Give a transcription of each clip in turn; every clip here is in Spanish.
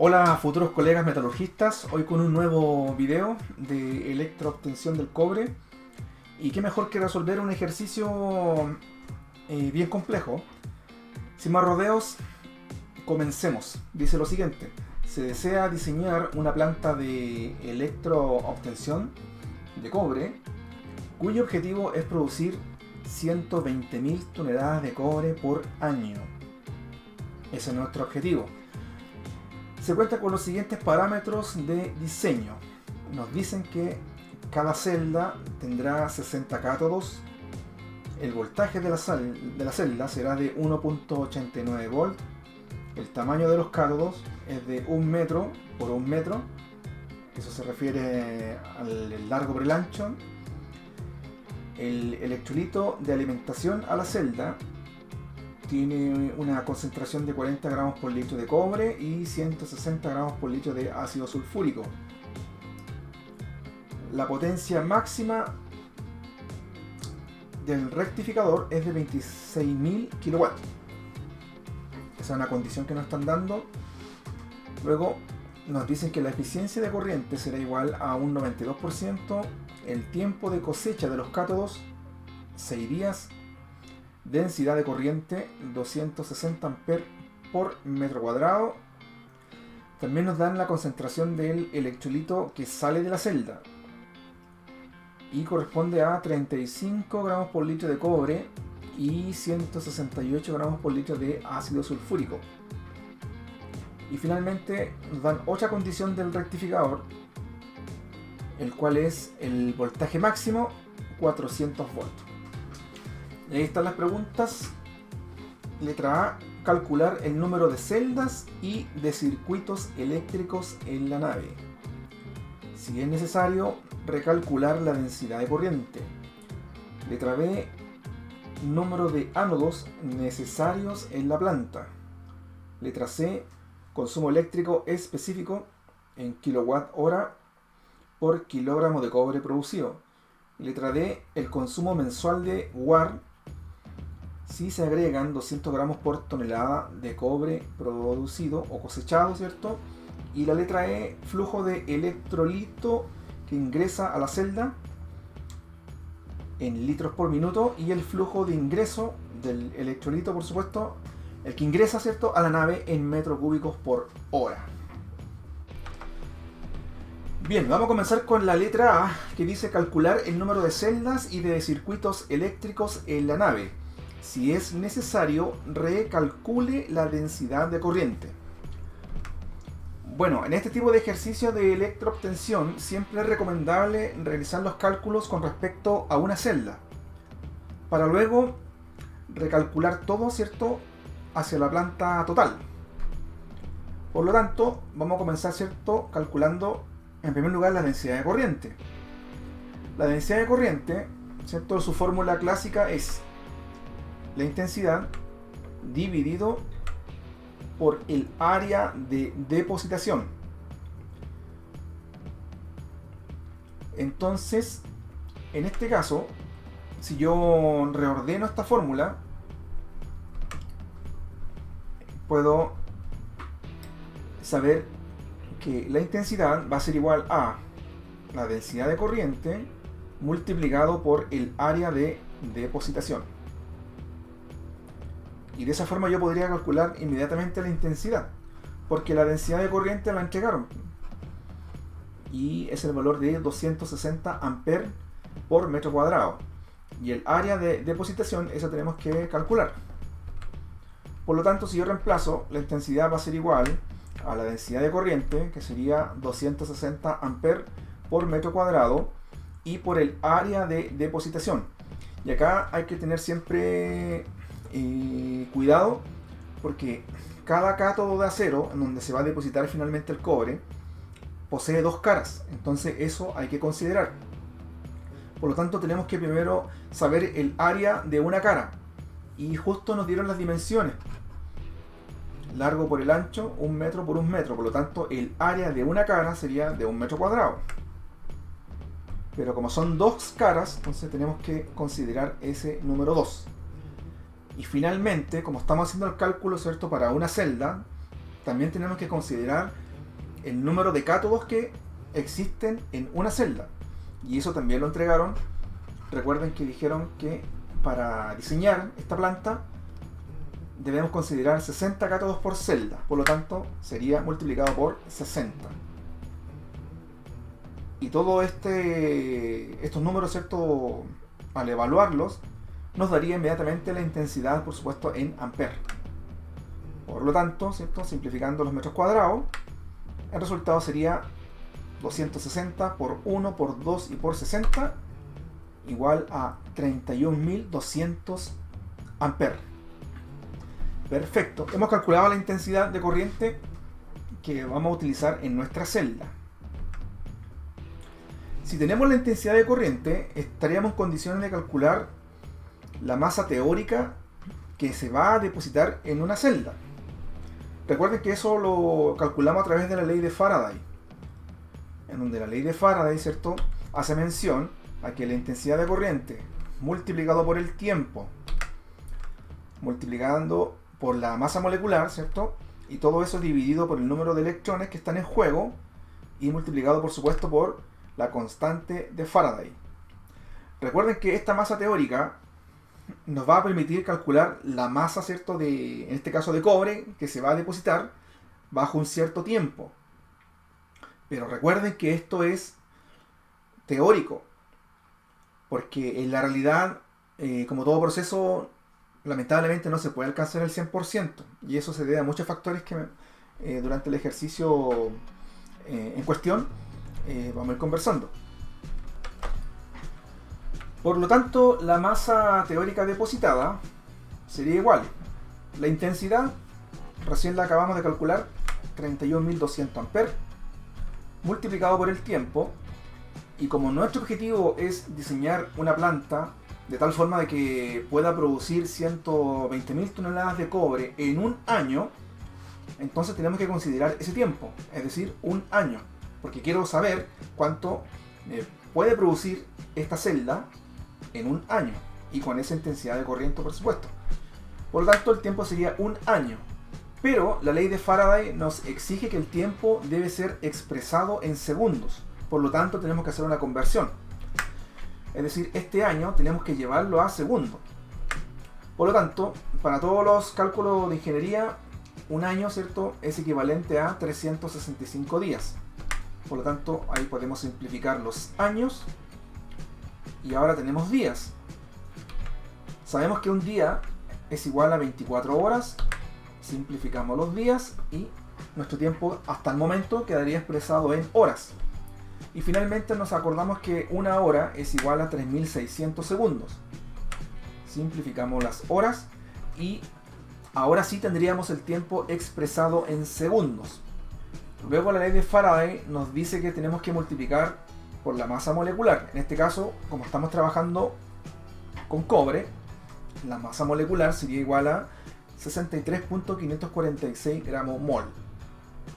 Hola futuros colegas metalurgistas, hoy con un nuevo video de electroobtención del cobre. Y qué mejor que resolver un ejercicio bien complejo. Sin más rodeos, comencemos. Dice lo siguiente: se desea diseñar una planta de electroobtención de cobre cuyo objetivo es producir 120.000 toneladas de cobre por año. Ese es nuestro objetivo. Se cuenta con los siguientes parámetros de diseño. Nos dicen que cada celda tendrá 60 cátodos. El voltaje de la celda será de 1.89 volt. El tamaño de los cátodos es de 1 metro por 1 metro. Eso se refiere al largo por el ancho. El electrolito de alimentación a la celda tiene una concentración de 40 gramos por litro de cobre y 160 gramos por litro de ácido sulfúrico. La potencia máxima del rectificador es de 26.000 kW. Esa es una condición que nos están dando. Luego nos dicen que la eficiencia de corriente será igual a un 92%. El tiempo de cosecha de los cátodos, 6 días. Densidad de corriente 260 A por metro cuadrado. También nos dan la concentración del electrolito que sale de la celda y corresponde a 35 gramos por litro de cobre y 168 gramos por litro de ácido sulfúrico. Y finalmente nos dan otra condición del rectificador, el cual es el voltaje máximo 400 volts. Y ahí están las preguntas. Letra A: calcular el número de celdas y de circuitos eléctricos en la nave. Si es necesario, recalcular la densidad de corriente. Letra B: número de ánodos necesarios en la planta. Letra C: consumo eléctrico específico en kWh por kilogramo de cobre producido. Letra D: el consumo mensual de war si se agregan 200 gramos por tonelada de cobre producido o cosechado, ¿cierto? Y la letra E: flujo de electrolito que ingresa a la celda en litros por minuto, y el flujo de ingreso del electrolito, por supuesto, el que ingresa, ¿cierto?, a la nave en metros cúbicos por hora. Bien, vamos a comenzar con la letra A, que dice calcular el número de celdas y de circuitos eléctricos en la nave. Si es necesario, recalcule la densidad de corriente. Bueno, en este tipo de ejercicio de electroobtención siempre es recomendable realizar los cálculos con respecto a una celda, para luego recalcular todo, ¿cierto?, hacia la planta total. Por lo tanto, vamos a comenzar, ¿cierto?, calculando en primer lugar la densidad de corriente. La densidad de corriente, ¿cierto?, su fórmula clásica es la intensidad dividido por el área de depositación. Entonces, en este caso, si yo reordeno esta fórmula, puedo saber que la intensidad va a ser igual a la densidad de corriente multiplicado por el área de depositación. Y de esa forma yo podría calcular inmediatamente la intensidad, porque la densidad de corriente la entregaron y es el valor de 260 amperes por metro cuadrado, y el área de depositación, esa tenemos que calcular. Por lo tanto, si yo reemplazo, la intensidad va a ser igual a la densidad de corriente, que sería 260 amperes por metro cuadrado, y por el área de depositación. Y acá hay que tener siempre cuidado, porque cada cátodo de acero en donde se va a depositar finalmente el cobre posee dos caras, entonces eso hay que considerar. Por lo tanto, tenemos que primero saber el área de una cara, y justo nos dieron las dimensiones: largo por el ancho, 1 metro por 1 metro. Por lo tanto, el área de una cara sería de 1 metro cuadrado. Pero como son dos caras, entonces tenemos que considerar ese número 2. Y finalmente, como estamos haciendo el cálculo, ¿cierto?, para una celda, también tenemos que considerar el número de cátodos que existen en una celda. Y eso también lo entregaron. Recuerden que dijeron que para diseñar esta planta debemos considerar 60 cátodos por celda. Por lo tanto, sería multiplicado por 60. Y todo estos números, ¿cierto?, al evaluarlos, nos daría inmediatamente la intensidad, por supuesto, en amperes. Por lo tanto, ¿cierto?, simplificando los metros cuadrados, el resultado sería 260 por 1 por 2 y por 60 igual a 31.200 amperes. Perfecto. Hemos calculado la intensidad de corriente que vamos a utilizar en nuestra celda. Si tenemos la intensidad de corriente, estaríamos en condiciones de calcular la masa teórica que se va a depositar en una celda. Recuerden que eso lo calculamos a través de la ley de Faraday, en donde la ley de Faraday, ¿cierto?, hace mención a que la intensidad de corriente multiplicado por el tiempo, multiplicando por la masa molecular, ¿cierto?, y todo eso dividido por el número de electrones que están en juego y multiplicado, por supuesto, por la constante de Faraday. Recuerden que esta masa teórica nos va a permitir calcular la masa, ¿cierto?, en este caso de cobre, que se va a depositar bajo un cierto tiempo. Pero recuerden que esto es teórico, porque en la realidad, como todo proceso, lamentablemente no se puede alcanzar el 100%, y eso se debe a muchos factores que durante el ejercicio en cuestión vamos a ir conversando. Por lo tanto, la masa teórica depositada sería igual. La intensidad, recién la acabamos de calcular, 31.200 amperes, multiplicado por el tiempo. Y como nuestro objetivo es diseñar una planta de tal forma de que pueda producir 120.000 toneladas de cobre en un año, entonces tenemos que considerar ese tiempo, es decir, un año. Porque quiero saber cuánto puede producir esta celda en un año, y con esa intensidad de corriente, por supuesto. Por lo tanto, el tiempo sería un año. Pero la ley de Faraday nos exige que el tiempo debe ser expresado en segundos. Por lo tanto, tenemos que hacer una conversión. Es decir, este año tenemos que llevarlo a segundo. Por lo tanto, para todos los cálculos de ingeniería, un año, ¿cierto?, es equivalente a 365 días. Por lo tanto, ahí podemos simplificar los años. Y ahora tenemos días. Sabemos que un día es igual a 24 horas. Simplificamos los días y nuestro tiempo hasta el momento quedaría expresado en horas. Y finalmente nos acordamos que una hora es igual a 3.600 segundos. Simplificamos las horas y ahora sí tendríamos el tiempo expresado en segundos. Luego la ley de Faraday nos dice que tenemos que multiplicar por la masa molecular. En este caso, como estamos trabajando con cobre, la masa molecular sería igual a 63.546 gramos mol.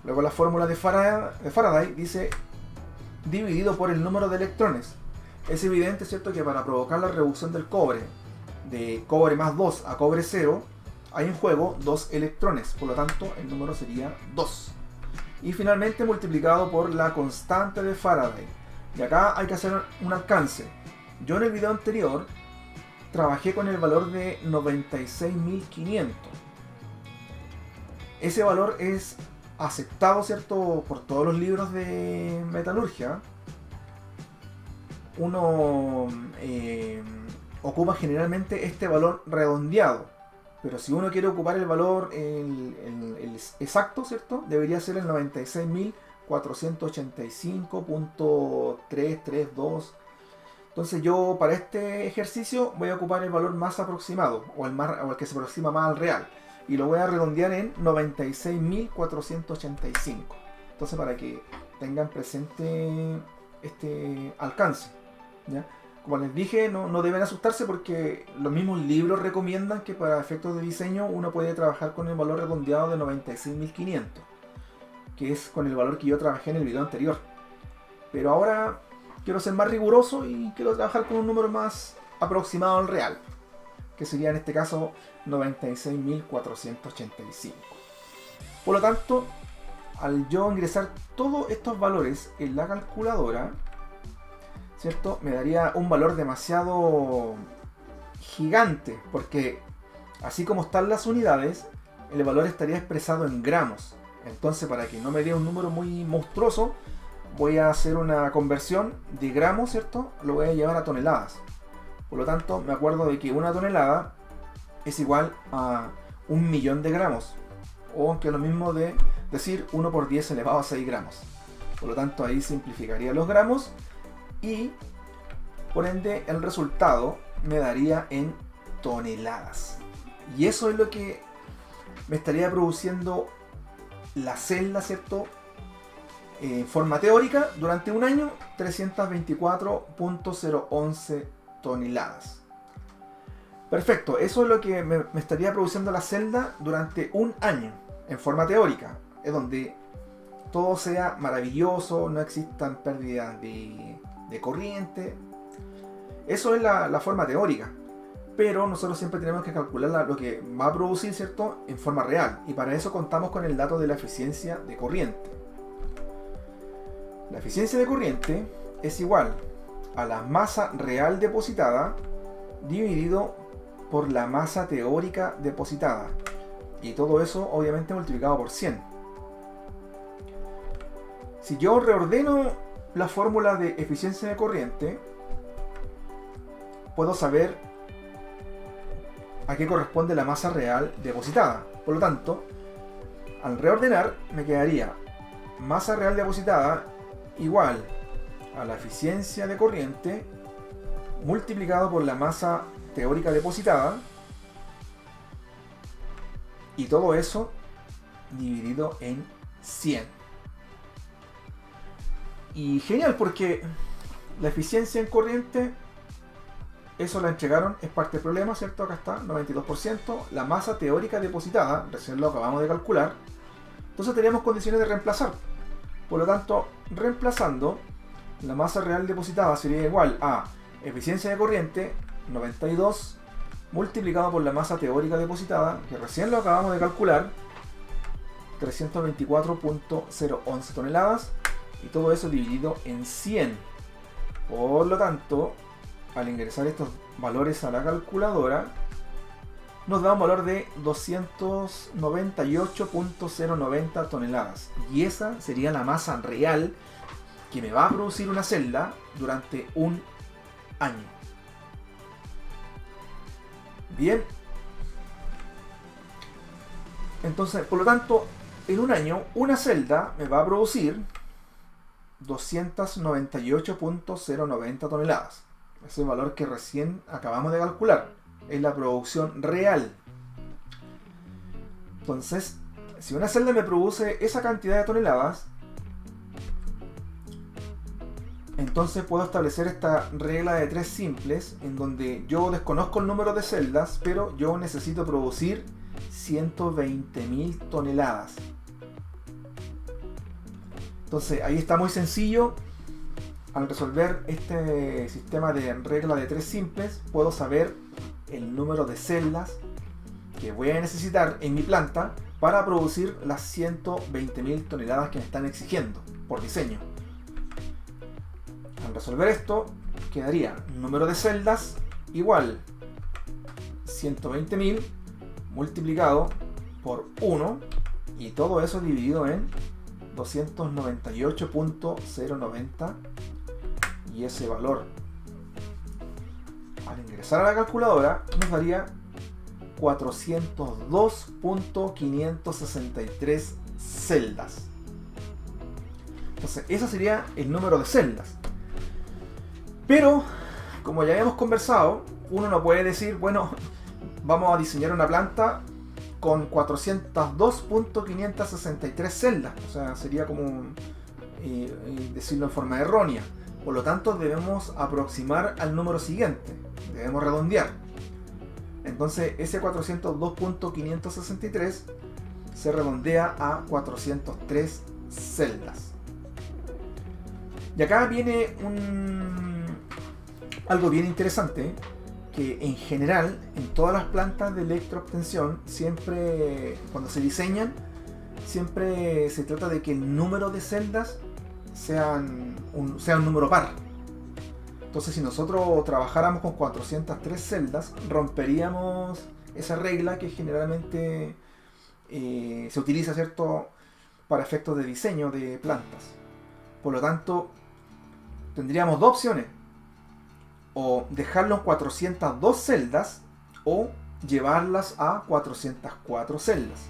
Luego la fórmula de Faraday dice dividido por el número de electrones. Es evidente, ¿cierto?, que para provocar la reducción del cobre de cobre más 2 a cobre 0 hay en juego 2 electrones, por lo tanto el número sería 2. Y finalmente multiplicado por la constante de Faraday. Y acá hay que hacer un alcance. Yo en el video anterior trabajé con el valor de 96.500. Ese valor es aceptado, ¿cierto?, por todos los libros de metalurgia. Uno ocupa generalmente este valor redondeado, pero si uno quiere ocupar el valor el exacto, ¿cierto?, debería ser el 96.485.332. Entonces yo para este ejercicio voy a ocupar el valor más aproximado, o el que se aproxima más al real, y lo voy a redondear en 96.485. Entonces, para que tengan presente este alcance, ¿ya? Como les dije, no deben asustarse, porque los mismos libros recomiendan que para efectos de diseño uno puede trabajar con el valor redondeado de 96.500, que es con el valor que yo trabajé en el video anterior. Pero ahora quiero ser más riguroso y quiero trabajar con un número más aproximado al real, que sería en este caso 96.485. Por lo tanto, al yo ingresar todos estos valores en la calculadora, ¿cierto? Me daría un valor demasiado gigante, porque así como están las unidades, el valor estaría expresado en gramos. Entonces, para que no me dé un número muy monstruoso, voy a hacer una conversión de gramos, ¿cierto? Lo voy a llevar a toneladas. Por lo tanto, me acuerdo de que una tonelada es igual a 1.000.000 de gramos. O que es lo mismo de decir 1 por 10 elevado a 6 gramos. Por lo tanto, ahí simplificaría los gramos y, por ende, el resultado me daría en toneladas. Y eso es lo que me estaría produciendo la celda, ¿cierto? En forma teórica, durante un año, 324.011 toneladas. Perfecto, eso es lo que me estaría produciendo la celda durante un año, en forma teórica. Es donde todo sea maravilloso, no existan pérdidas de corriente. Eso es la forma teórica. Pero nosotros siempre tenemos que calcular lo que va a producir, ¿cierto?, en forma real. Y para eso contamos con el dato de la eficiencia de corriente. La eficiencia de corriente es igual a la masa real depositada dividido por la masa teórica depositada. Y todo eso obviamente multiplicado por 100. Si yo reordeno la fórmula de eficiencia de corriente, puedo saber a qué corresponde la masa real depositada. Por lo tanto, al reordenar me quedaría masa real depositada igual a la eficiencia de corriente multiplicado por la masa teórica depositada, y todo eso dividido en 100. Y genial, porque la eficiencia en corriente, eso la entregaron, es parte del problema, ¿cierto? Acá está, 92%. La masa teórica depositada, recién lo acabamos de calcular. Entonces tenemos condiciones de reemplazar. Por lo tanto, reemplazando, la masa real depositada sería igual a eficiencia de corriente, 92, multiplicado por la masa teórica depositada, que recién lo acabamos de calcular, 324.011 toneladas, y todo eso dividido en 100. Por lo tanto, al ingresar estos valores a la calculadora, nos da un valor de 298.090 toneladas. Y esa sería la masa real que me va a producir una celda durante un año. Bien. Entonces, por lo tanto, en un año, una celda me va a producir 298.090 toneladas. Ese es el valor que recién acabamos de calcular. Es la producción real. Entonces, si una celda me produce esa cantidad de toneladas, entonces puedo establecer esta regla de 3 simples, en donde yo desconozco el número de celdas, pero yo necesito producir 120.000 toneladas. Entonces, ahí está muy sencillo. Al resolver este sistema de regla de 3 simples, puedo saber el número de celdas que voy a necesitar en mi planta para producir las 120.000 toneladas que me están exigiendo por diseño. Al resolver esto, quedaría número de celdas igual 120.000 multiplicado por 1, y todo eso dividido en 298.090, y ese valor al ingresar a la calculadora nos daría 402.563 celdas. Entonces ese sería el número de celdas. Pero, como ya habíamos conversado, uno no puede decir, bueno, vamos a diseñar una planta con 402.563 celdas. O sea, sería como decirlo en forma errónea. Por lo tanto, debemos aproximar al número siguiente. Debemos redondear. Entonces, ese 402.563 se redondea a 403 celdas. Y acá viene algo bien interesante, que en general, en todas las plantas de electroobtención, siempre cuando se diseñan, siempre se trata de que el número de celdas sea un número par. Entonces, si nosotros trabajáramos con 403 celdas, romperíamos esa regla que generalmente se utiliza, ¿cierto?, para efectos de diseño de plantas. Por lo tanto, tendríamos dos opciones: o dejarlo en 402 celdas o llevarlas a 404 celdas.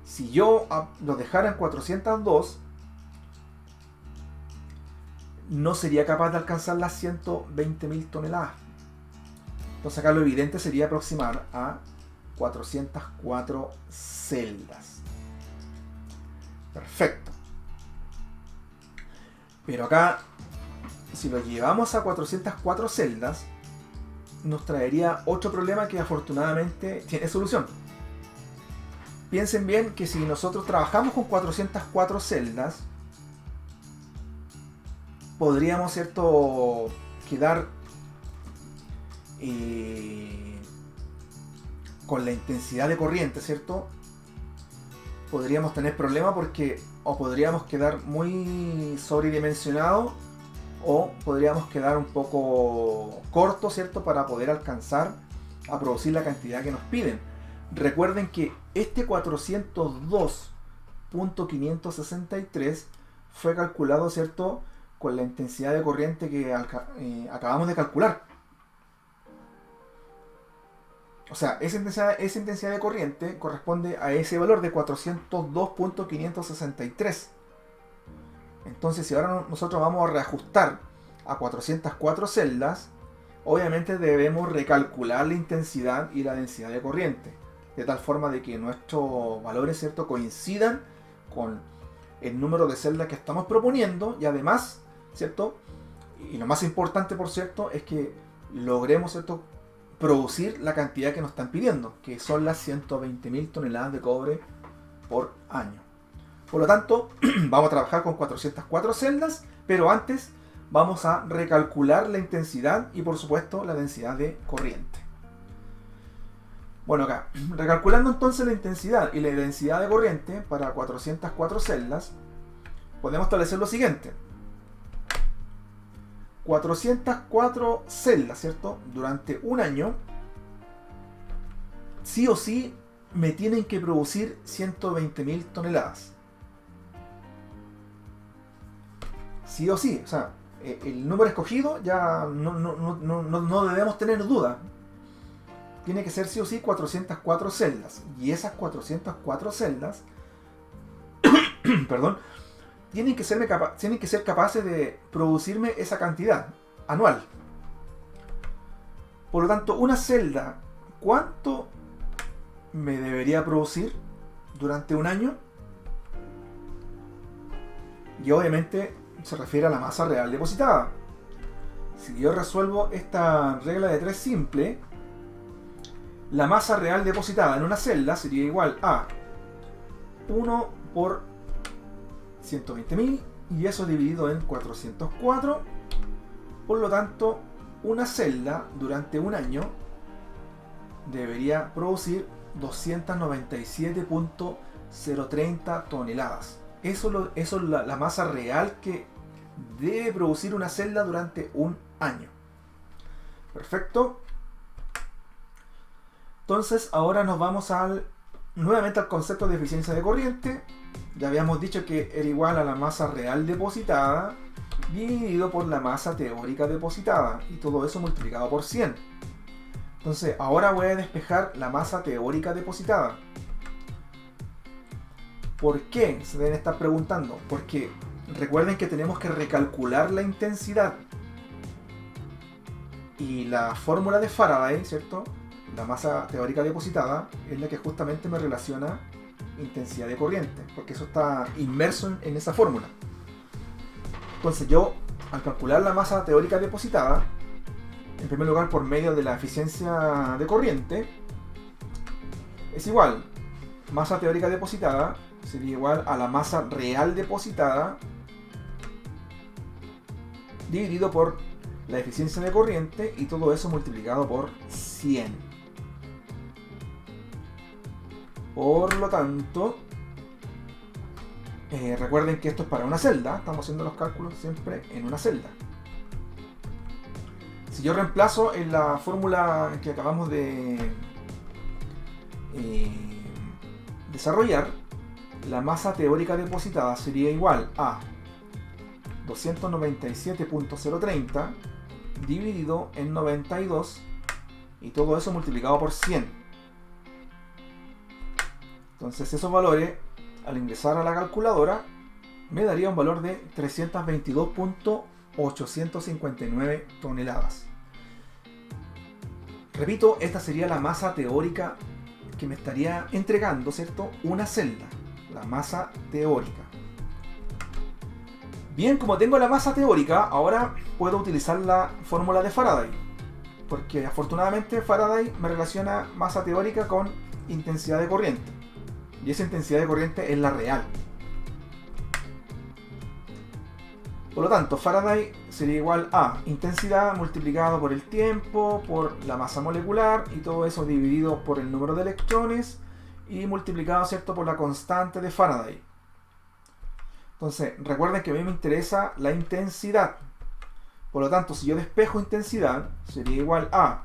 Si yo lo dejara en 402, no sería capaz de alcanzar las 120.000 toneladas. Entonces acá lo evidente sería aproximar a 404 celdas. Perfecto. Pero acá, si lo llevamos a 404 celdas, nos traería otro problema que afortunadamente tiene solución. Piensen bien que si nosotros trabajamos con 404 celdas, podríamos, ¿cierto?, quedar con la intensidad de corriente, ¿cierto? Podríamos tener problemas porque o podríamos quedar muy sobredimensionados o podríamos quedar un poco cortos, ¿cierto?, para poder alcanzar a producir la cantidad que nos piden. Recuerden que este 402.563 fue calculado, ¿cierto?, con la intensidad de corriente que acabamos de calcular. O sea, esa intensidad de corriente corresponde a ese valor de 402.563. Entonces, si ahora nosotros vamos a reajustar a 404 celdas, obviamente debemos recalcular la intensidad y la densidad de corriente, de tal forma de que nuestros valores, ¿cierto?, coincidan con el número de celdas que estamos proponiendo, y además, ¿cierto?, y lo más importante, por cierto, es que logremos, ¿cierto?, producir la cantidad que nos están pidiendo, que son las 120.000 toneladas de cobre por año. Por lo tanto, vamos a trabajar con 404 celdas, pero antes vamos a recalcular la intensidad y, por supuesto, la densidad de corriente. Bueno, acá, recalculando entonces la intensidad y la densidad de corriente para 404 celdas, podemos establecer lo siguiente: 404 celdas, ¿cierto?, durante un año, sí o sí me tienen que producir 120.000 toneladas. Sí o sí, o sea, el número escogido ya no debemos tener duda. Tiene que ser sí o sí 404 celdas. Y esas 404 celdas, perdón, tienen que ser capaces de producirme esa cantidad anual. Por lo tanto, una celda, ¿cuánto me debería producir durante un año? Y obviamente se refiere a la masa real depositada. Si yo resuelvo esta regla de 3 simple, la masa real depositada en una celda sería igual a 1 por 120.000, y eso dividido en 404. Por lo tanto, una celda durante un año debería producir 297.030 toneladas. Eso es la masa real que debe producir una celda durante un año. Perfecto. Entonces, ahora nos vamos nuevamente al concepto de eficiencia de corriente. Ya habíamos dicho que era igual a la masa real depositada dividido por la masa teórica depositada, y todo eso multiplicado por 100. Entonces, ahora voy a despejar la masa teórica depositada. ¿Por qué? Se deben estar preguntando. Porque recuerden que tenemos que recalcular la intensidad. Y la fórmula de Faraday, ¿cierto?, la masa teórica depositada, es la que justamente me relaciona intensidad de corriente, porque eso está inmerso en esa fórmula. Entonces yo, al calcular la masa teórica depositada, en primer lugar por medio de la eficiencia de corriente, es igual, masa teórica depositada sería igual a la masa real depositada dividido por la eficiencia de corriente, y todo eso multiplicado por 100. Por lo tanto, Recuerden que esto es para una celda, estamos haciendo los cálculos siempre en una celda. Si yo reemplazo en la fórmula que acabamos de desarrollar, la masa teórica depositada sería igual a 297.030 dividido en 92 y todo eso multiplicado por 100. Entonces esos valores, al ingresar a la calculadora, me daría un valor de 322.859 toneladas. Repito, esta sería la masa teórica que me estaría entregando, ¿cierto? Una celda, la masa teórica. Bien, como tengo la masa teórica, ahora puedo utilizar la fórmula de Faraday, porque afortunadamente Faraday me relaciona masa teórica con intensidad de corriente, y esa intensidad de corriente es la real. Por lo tanto, Faraday sería igual a intensidad multiplicado por el tiempo, por la masa molecular, y todo eso dividido por el número de electrones y multiplicado, ¿cierto?, por la constante de Faraday. Entonces, recuerden que a mí me interesa la intensidad. Por lo tanto, si yo despejo intensidad, sería igual a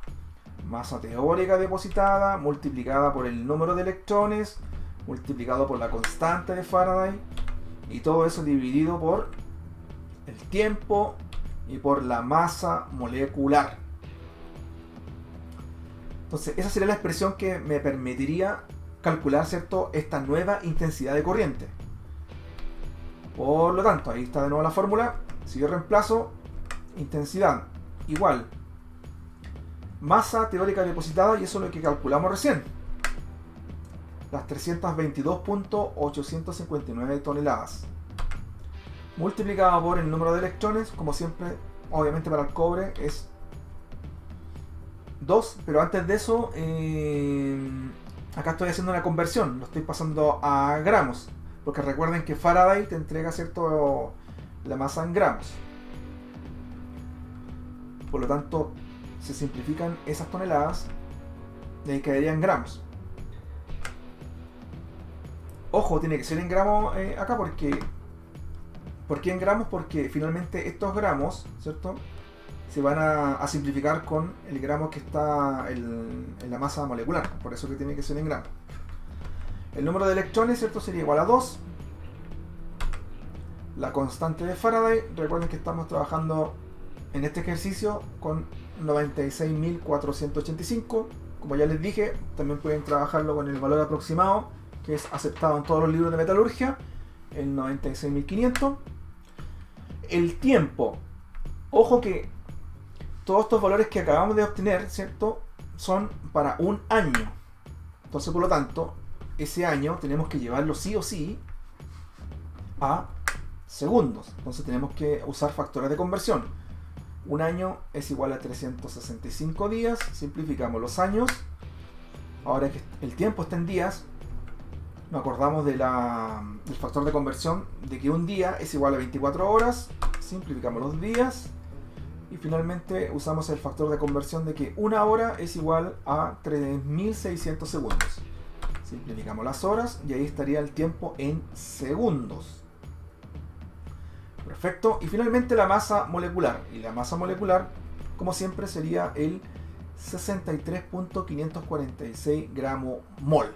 masa teórica depositada multiplicada por el número de electrones multiplicado por la constante de Faraday, y todo eso dividido por el tiempo y por la masa molecular. Entonces esa sería la expresión que me permitiría calcular, ¿cierto?, esta nueva intensidad de corriente. Por lo tanto, ahí está de nuevo la fórmula. Si yo reemplazo intensidad igual masa teórica depositada, y eso es lo que calculamos recién, las 322.859 toneladas, multiplicado por el número de electrones, como siempre, obviamente para el cobre es 2, pero antes de eso, acá estoy haciendo una conversión, lo estoy pasando a gramos, porque recuerden que Faraday te entrega, ¿cierto?, la masa en gramos. Por lo tanto, se simplifican esas toneladas y ahí quedarían gramos. Ojo, tiene que ser en gramos acá, porque ¿por qué en gramos? Porque finalmente estos gramos, ¿cierto?, se van a simplificar con el gramo que está en la masa molecular. Por eso que tiene que ser en gramos. El número de electrones, ¿cierto?, sería igual a 2. La constante de Faraday, recuerden que estamos trabajando en este ejercicio con 96.485. Como ya les dije, también pueden trabajarlo con el valor aproximado, que es aceptado en todos los libros de metalurgia, el 96.500. El tiempo, ojo que todos estos valores que acabamos de obtener, ¿cierto?, son para un año. Entonces, por lo tanto, ese año tenemos que llevarlo sí o sí a segundos. Entonces tenemos que usar factores de conversión. Un año es igual a 365 días. Simplificamos los años. Ahora que el tiempo está en días, nos acordamos del factor de conversión de que un día es igual a 24 horas. Simplificamos los días. Y finalmente usamos el factor de conversión de que una hora es igual a 3600 segundos. Simplificamos las horas y ahí estaría el tiempo en segundos. Perfecto. Y finalmente la masa molecular. Y la masa molecular, como siempre, sería el 63.546 gramo mol.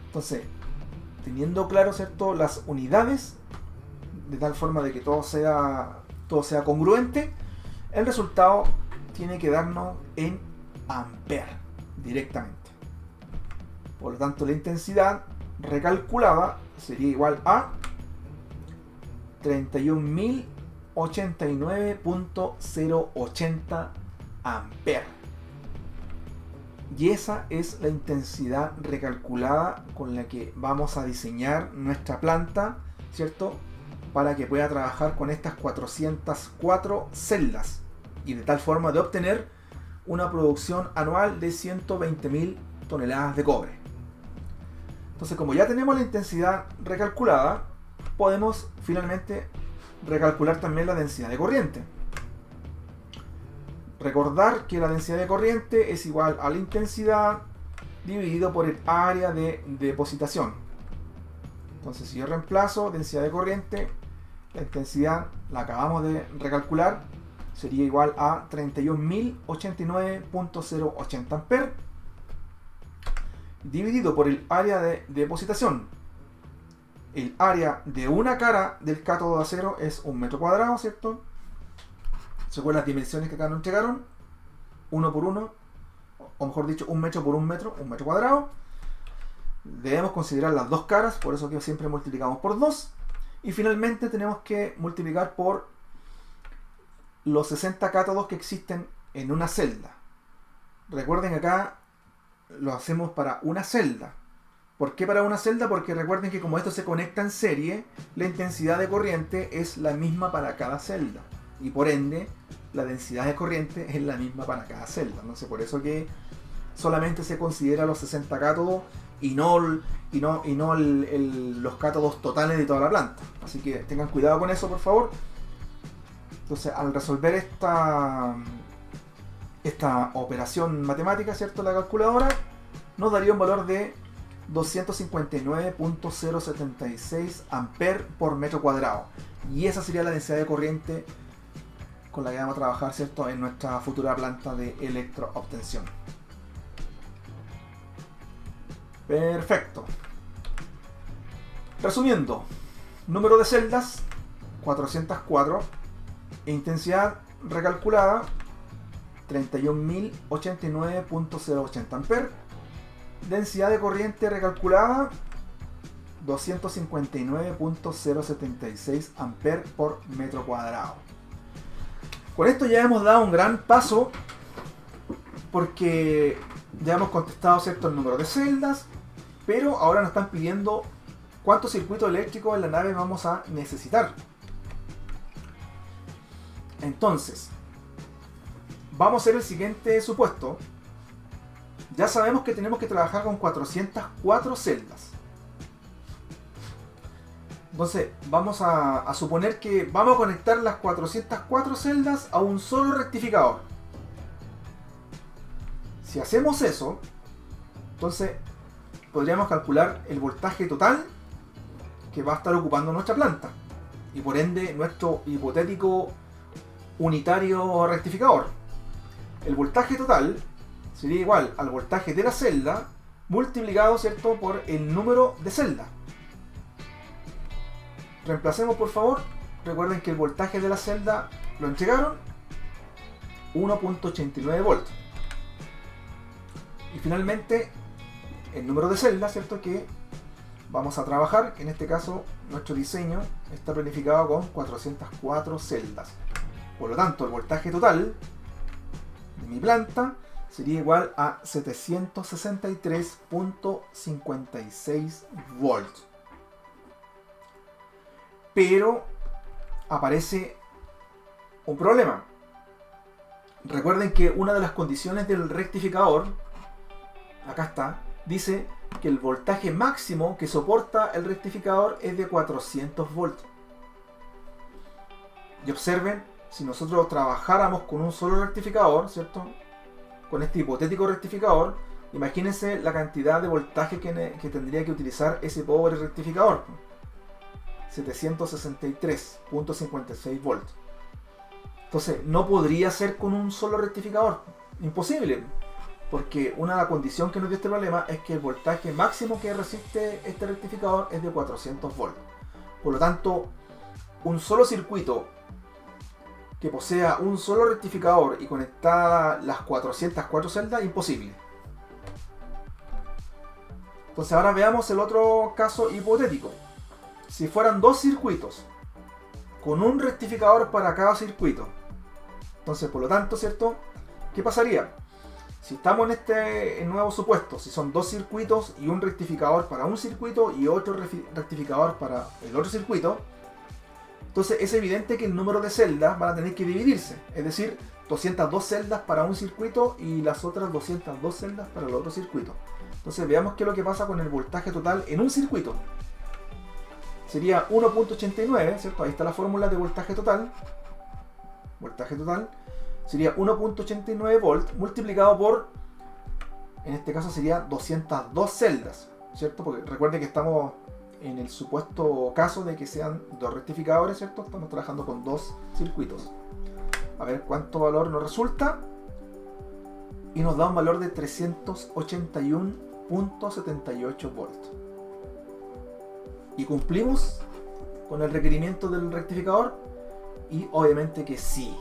Entonces, teniendo claro, ¿cierto?, las unidades, de tal forma de que todo sea congruente, el resultado tiene que darnos en ampere directamente. Por lo tanto, la intensidad recalculada sería igual a 31.089.080 ampere. Y esa es la intensidad recalculada con la que vamos a diseñar nuestra planta, ¿cierto?, para que pueda trabajar con estas 404 celdas y de tal forma de obtener una producción anual de 120.000 toneladas de cobre. Entonces, como ya tenemos la intensidad recalculada, podemos finalmente recalcular también la densidad de corriente. Recordar que la densidad de corriente es igual a la intensidad dividido por el área de depositación. Entonces, si yo reemplazo densidad de corriente, la intensidad la acabamos de recalcular, sería igual a 31.089.080 amperes dividido por el área de depositación. El área de una cara del cátodo de acero es 1 metro cuadrado, ¿cierto? Según las dimensiones que acá nos entregaron, 1 por 1, o mejor dicho, 1 metro por 1 metro, 1 metro cuadrado. Debemos considerar las dos caras, por eso que siempre multiplicamos por 2. Y finalmente tenemos que multiplicar por los 60 cátodos que existen en una celda. Recuerden que acá lo hacemos para una celda. ¿Por qué para una celda? Porque recuerden que como esto se conecta en serie, la intensidad de corriente es la misma para cada celda. Y por ende, la densidad de corriente es la misma para cada celda. Entonces, por eso que solamente se considera los 60 cátodos y no los cátodos totales de toda la planta. Así que tengan cuidado con eso, por favor. Entonces, al resolver esta operación matemática, ¿cierto? La calculadora nos daría un valor de 259.076 amperes por metro cuadrado. Y esa sería la densidad de corriente con la que vamos a trabajar, ¿cierto? En nuestra futura planta de electroobtención. Perfecto. Resumiendo, número de celdas 404, intensidad recalculada 31.089.080 amperes, densidad de corriente recalculada 259.076 amperes por metro cuadrado. Con esto ya hemos dado un gran paso porque ya hemos contestado, ¿cierto?, el número de celdas, pero ahora nos están pidiendo cuántos circuitos eléctricos en la nave vamos a necesitar. Entonces, vamos a hacer el siguiente supuesto. Ya sabemos que tenemos que trabajar con 404 celdas. Entonces, vamos a suponer que vamos a conectar las 404 celdas a un solo rectificador. Si hacemos eso, entonces podríamos calcular el voltaje total que va a estar ocupando nuestra planta. Y por ende, nuestro hipotético unitario rectificador. El voltaje total sería igual al voltaje de la celda multiplicado, ¿cierto?, por el número de celdas. Reemplacemos, por favor. Recuerden que el voltaje de la celda lo entregaron 1.89 volts. Y finalmente el número de celdas, ¿cierto?, que vamos a trabajar. En este caso nuestro diseño está planificado con 404 celdas. Por lo tanto, el voltaje total de mi planta sería igual a 763.56 volts. Pero aparece un problema. Recuerden que una de las condiciones del rectificador, acá está, dice que el voltaje máximo que soporta el rectificador es de 400 volts. Y observen, si nosotros trabajáramos con un solo rectificador, ¿cierto?, con este hipotético rectificador, imagínense la cantidad de voltaje que tendría que utilizar ese pobre rectificador. 763.56 volts. Entonces, no podría ser con un solo rectificador. Imposible. Porque una condición que nos dio este problema es que el voltaje máximo que resiste este rectificador es de 400 volts. Por lo tanto, un solo circuito que posea un solo rectificador y conectadas las 404 celdas, imposible. Entonces ahora veamos el otro caso hipotético. Si fueran dos circuitos con un rectificador para cada circuito, entonces por lo tanto, ¿cierto?, ¿qué pasaría? Si estamos en este nuevo supuesto, si son dos circuitos y un rectificador para un circuito y otro rectificador para el otro circuito, entonces es evidente que el número de celdas van a tener que dividirse. Es decir, 202 celdas para un circuito y las otras 202 celdas para el otro circuito. Entonces veamos qué es lo que pasa con el voltaje total en un circuito. Sería 1.89, ¿cierto? Ahí está la fórmula de voltaje total. Voltaje total sería 1.89 volts multiplicado por, en este caso sería 202 celdas, ¿cierto? Porque recuerden que estamos en el supuesto caso de que sean dos rectificadores, ¿cierto? Estamos trabajando con dos circuitos. A ver cuánto valor nos resulta. Y nos da un valor de 381.78 volts. Y cumplimos con el requerimiento del rectificador. Y obviamente que sí.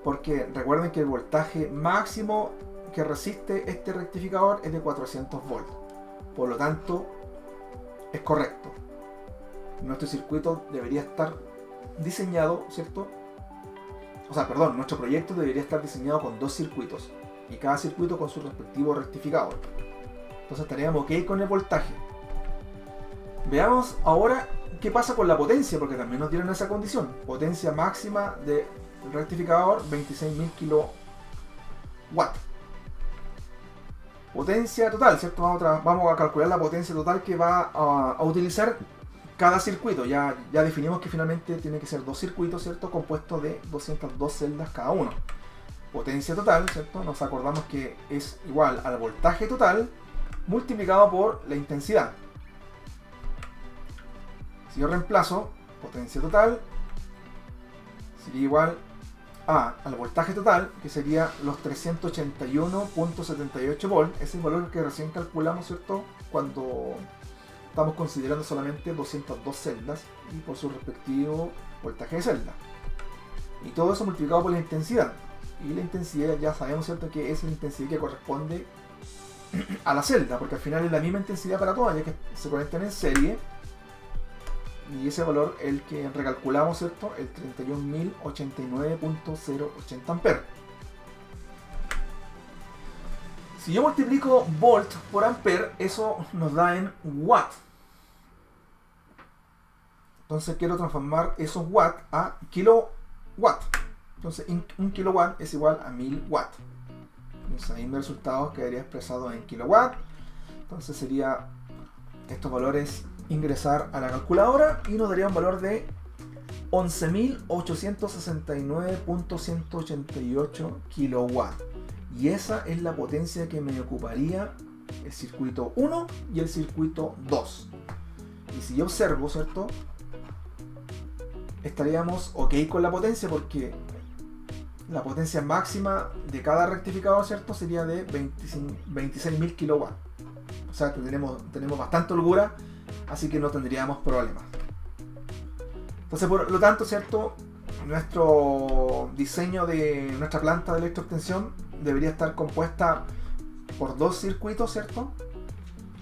Porque recuerden que el voltaje máximo que resiste este rectificador es de 400 volts. Por lo tanto, es correcto. Nuestro circuito debería estar diseñado, ¿cierto? O sea, perdón, nuestro proyecto debería estar diseñado con dos circuitos. Y cada circuito con su respectivo rectificador. Entonces estaríamos ok con el voltaje. Veamos ahora qué pasa con la potencia, porque también nos dieron esa condición. Potencia máxima del rectificador, 26.000 kW. Potencia total, ¿cierto? Vamos a calcular la potencia total que va a utilizar cada circuito. Ya definimos que finalmente tiene que ser dos circuitos, ¿cierto? Compuestos de 202 celdas cada uno. Potencia total, ¿cierto? Nos acordamos que es igual al voltaje total multiplicado por la intensidad. Si yo reemplazo potencia total, sería igual al voltaje total, que sería los 381.78 volts. Ese es el valor que recién calculamos, ¿cierto? Cuando estamos considerando solamente 202 celdas y por su respectivo voltaje de celda. Y todo eso multiplicado por la intensidad. Y la intensidad ya sabemos, ¿cierto?, que es la intensidad que corresponde a la celda, porque al final es la misma intensidad para todas, ya que se conectan en serie. Y ese valor es el que recalculamos, ¿cierto? El 31.089.080 amperes. Si yo multiplico volt por ampere, eso nos da en watt. Entonces quiero transformar esos watts a kilowatt. Entonces un kilowatt es igual a 1000 watts. Entonces ahí mi resultado quedaría expresado en kilowatt. Entonces sería estos valores ingresar a la calculadora y nos daría un valor de 11.869.188 kilowatts. Y esa es la potencia que me ocuparía el circuito 1 y el circuito 2. Y si yo observo, ¿cierto?, estaríamos ok con la potencia, porque la potencia máxima de cada rectificador, ¿cierto?, sería de 26.000 kilowatts. O sea, tenemos bastante holgura, así que no tendríamos problemas. Entonces, por lo tanto, ¿cierto?, nuestro diseño de nuestra planta de electroobtención debería estar compuesta por dos circuitos, ¿cierto?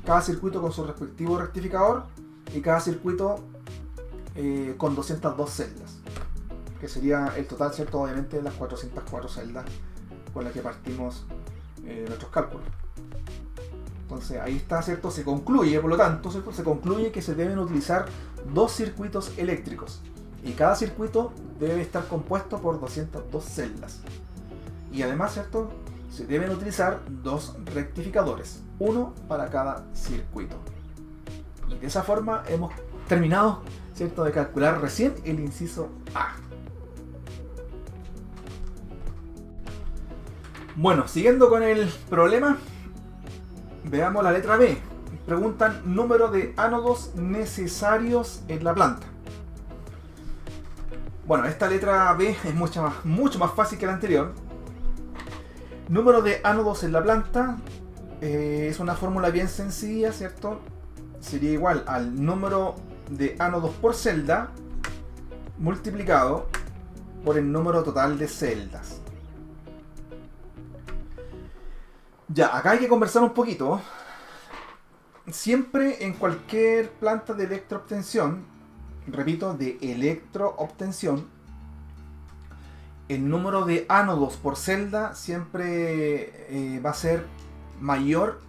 Cada circuito con su respectivo rectificador y cada circuito con 202 celdas, que sería el total, ¿cierto?, obviamente de las 404 celdas con las que partimos nuestros cálculos. Entonces ahí está, ¿cierto? Se concluye, por lo tanto, ¿cierto?, se concluye que se deben utilizar dos circuitos eléctricos y cada circuito debe estar compuesto por 202 celdas. Y además, ¿cierto?, se deben utilizar dos rectificadores, uno para cada circuito. Y de esa forma hemos terminado, ¿cierto?, de calcular recién el inciso A. Bueno, siguiendo con el problema, veamos la letra B. Preguntan número de ánodos necesarios en la planta. Bueno, esta letra B es mucho más fácil que la anterior. Número de ánodos en la planta es una fórmula bien sencilla, ¿cierto? Sería igual al número de ánodos por celda multiplicado por el número total de celdas. Ya, acá hay que conversar un poquito. Siempre en cualquier planta de electroobtención, repito, de electroobtención, el número de ánodos por celda siempre va a ser mayor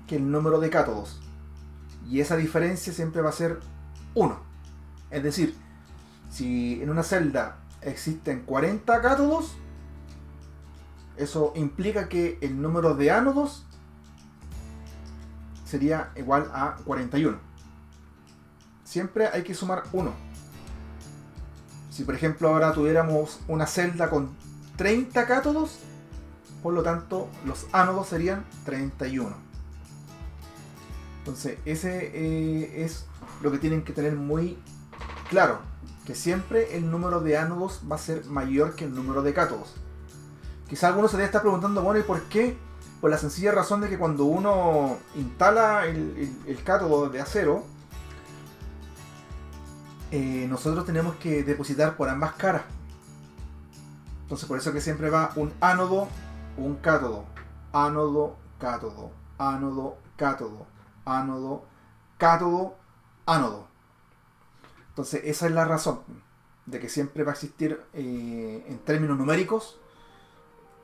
que el número de cátodos. Y esa diferencia siempre va a ser 1. Es decir, si en una celda existen 40 cátodos, eso implica que el número de ánodos sería igual a 41. Siempre hay que sumar 1. Si por ejemplo ahora tuviéramos una celda con 30 cátodos, por lo tanto los ánodos serían 31. Entonces, ese es lo que tienen que tener muy claro, que siempre el número de ánodos va a ser mayor que el número de cátodos. Quizá algunos se debe estar preguntando, bueno, ¿y por qué? Por la sencilla razón de que cuando uno instala el cátodo de acero, nosotros tenemos que depositar por ambas caras. Entonces por eso que siempre va un ánodo, un cátodo, ánodo, cátodo, ánodo, cátodo, ánodo, cátodo, ánodo. Entonces esa es la razón de que siempre va a existir en términos numéricos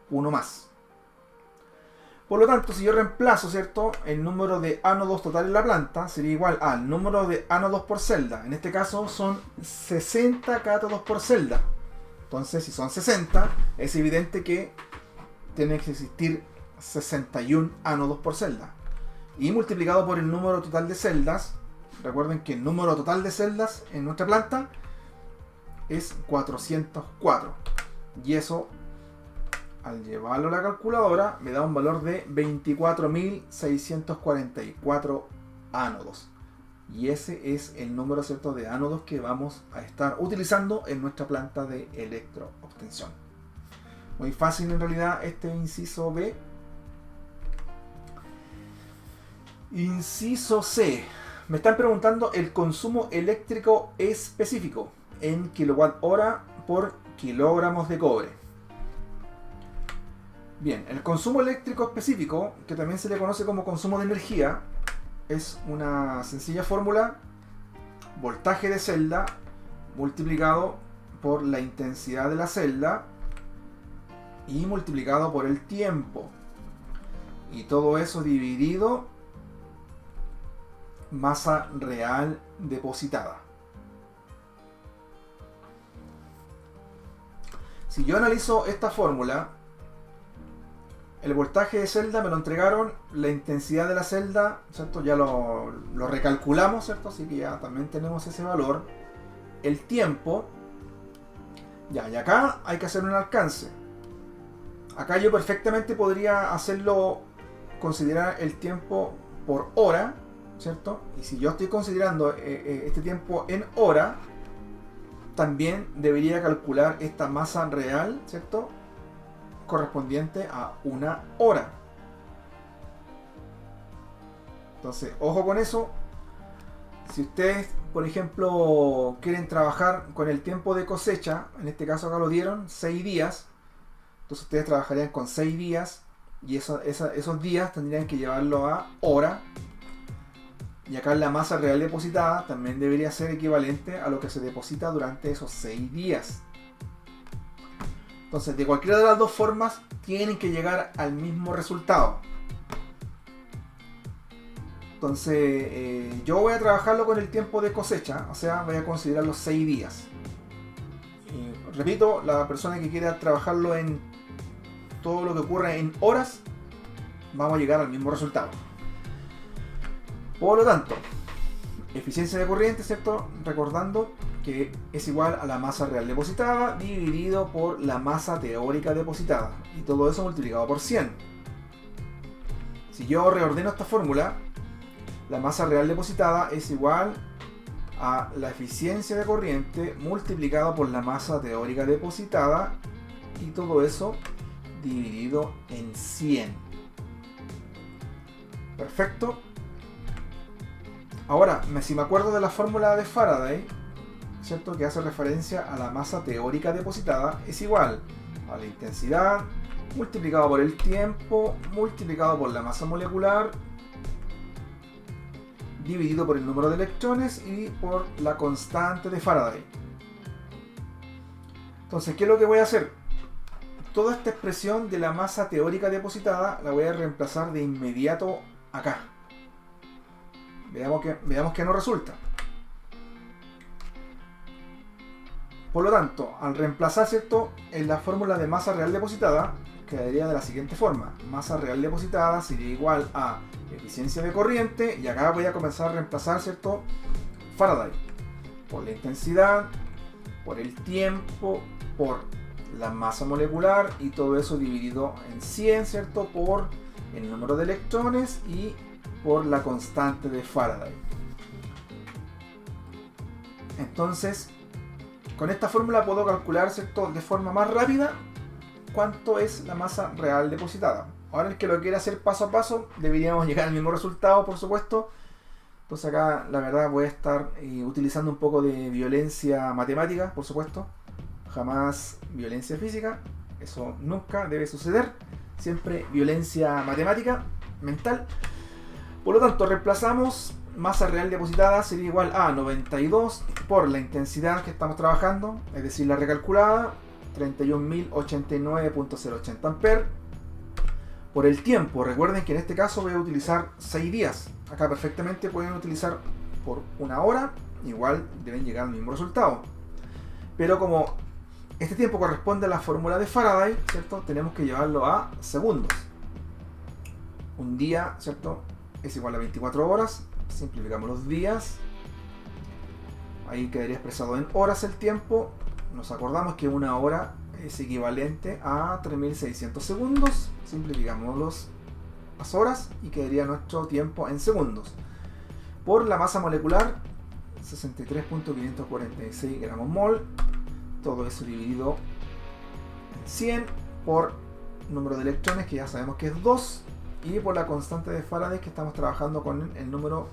uno más. Por lo tanto, si yo reemplazo, ¿cierto?, el número de ánodos total en la planta, sería igual al número de ánodos por celda. En este caso son 60 cátodos por celda. Entonces, si son 60, es evidente que tiene que existir 61 ánodos por celda. Y multiplicado por el número total de celdas, recuerden que el número total de celdas en nuestra planta es 404. Y eso, al llevarlo a la calculadora, me da un valor de 24.644 ánodos. Y ese es el número, ¿cierto?, de ánodos que vamos a estar utilizando en nuestra planta de electroobtención. Muy fácil en realidad este inciso B. Inciso C. Me están preguntando el consumo eléctrico específico en kilowatt-hora por kilogramos de cobre. Bien, el consumo eléctrico específico, que también se le conoce como consumo de energía, es una sencilla fórmula: voltaje de celda multiplicado por la intensidad de la celda y multiplicado por el tiempo. Y todo eso dividido masa real depositada. Si yo analizo esta fórmula, el voltaje de celda me lo entregaron, la intensidad de la celda, ¿cierto?, ya lo recalculamos, ¿cierto?, así que ya también tenemos ese valor. El tiempo, ya, y acá hay que hacer un alcance. Acá yo perfectamente podría hacerlo, considerar el tiempo por hora, ¿cierto? Y si yo estoy considerando este tiempo en hora, también debería calcular esta masa real, ¿cierto?, correspondiente a una hora. Entonces, ojo con eso. Si ustedes, por ejemplo, quieren trabajar con el tiempo de cosecha, en este caso acá lo dieron, 6 días, entonces ustedes trabajarían con 6 días y esos días tendrían que llevarlo a hora. Y acá la masa real depositada también debería ser equivalente a lo que se deposita durante esos 6 días. Entonces, de cualquiera de las dos formas, tienen que llegar al mismo resultado. Entonces, yo voy a trabajarlo con el tiempo de cosecha, o sea, voy a considerar los 6 días. Repito, la persona que quiera trabajarlo en todo lo que ocurre en horas, vamos a llegar al mismo resultado. Por lo tanto, eficiencia de corriente, ¿cierto?, recordando que es igual a la masa real depositada dividido por la masa teórica depositada, y todo eso multiplicado por 100. Si yo reordeno esta fórmula, la masa real depositada es igual a la eficiencia de corriente multiplicado por la masa teórica depositada, y todo eso dividido en 100. Perfecto. Ahora, si me acuerdo de la fórmula de Faraday, ¿cierto?, que hace referencia a la masa teórica depositada, es igual a la intensidad multiplicado por el tiempo multiplicado por la masa molecular dividido por el número de electrones y por la constante de Faraday. Entonces, ¿qué es lo que voy a hacer? Toda esta expresión de la masa teórica depositada la voy a reemplazar de inmediato acá. Veamos que no resulta. Por lo tanto, al reemplazar, ¿cierto?, en la fórmula de masa real depositada, quedaría de la siguiente forma: masa real depositada sería igual a eficiencia de corriente, y acá voy a comenzar a reemplazar, ¿cierto?, Faraday por la intensidad, por el tiempo, por la masa molecular, y todo eso dividido en 100, ¿cierto?, por el número de electrones y por la constante de Faraday. Entonces, con esta fórmula puedo calcular, ¿cierto?, de forma más rápida cuánto es la masa real depositada. Ahora el que lo quiera hacer paso a paso, deberíamos llegar al mismo resultado, por supuesto. Entonces acá la verdad voy a estar utilizando un poco de violencia matemática, por supuesto. Jamás violencia física, eso nunca debe suceder. Siempre violencia matemática, mental. Por lo tanto, reemplazamos masa real depositada sería igual a 92 por la intensidad que estamos trabajando, es decir, la recalculada, 31.089.080 amperes, por el tiempo. Recuerden que en este caso voy a utilizar 6 días. Acá perfectamente pueden utilizar por una hora, igual deben llegar al mismo resultado. Pero como este tiempo corresponde a la fórmula de Faraday, ¿cierto?, tenemos que llevarlo a segundos. Un día, ¿cierto?, es igual a 24 horas. Simplificamos los días. Ahí quedaría expresado en horas el tiempo. Nos acordamos que una hora es equivalente a 3600 segundos. Simplificamos las horas y quedaría nuestro tiempo en segundos. Por la masa molecular, 63.546 gramos mol. Todo eso dividido en 100 por número de electrones, que ya sabemos que es 2. Y por la constante de Faraday, que estamos trabajando con el número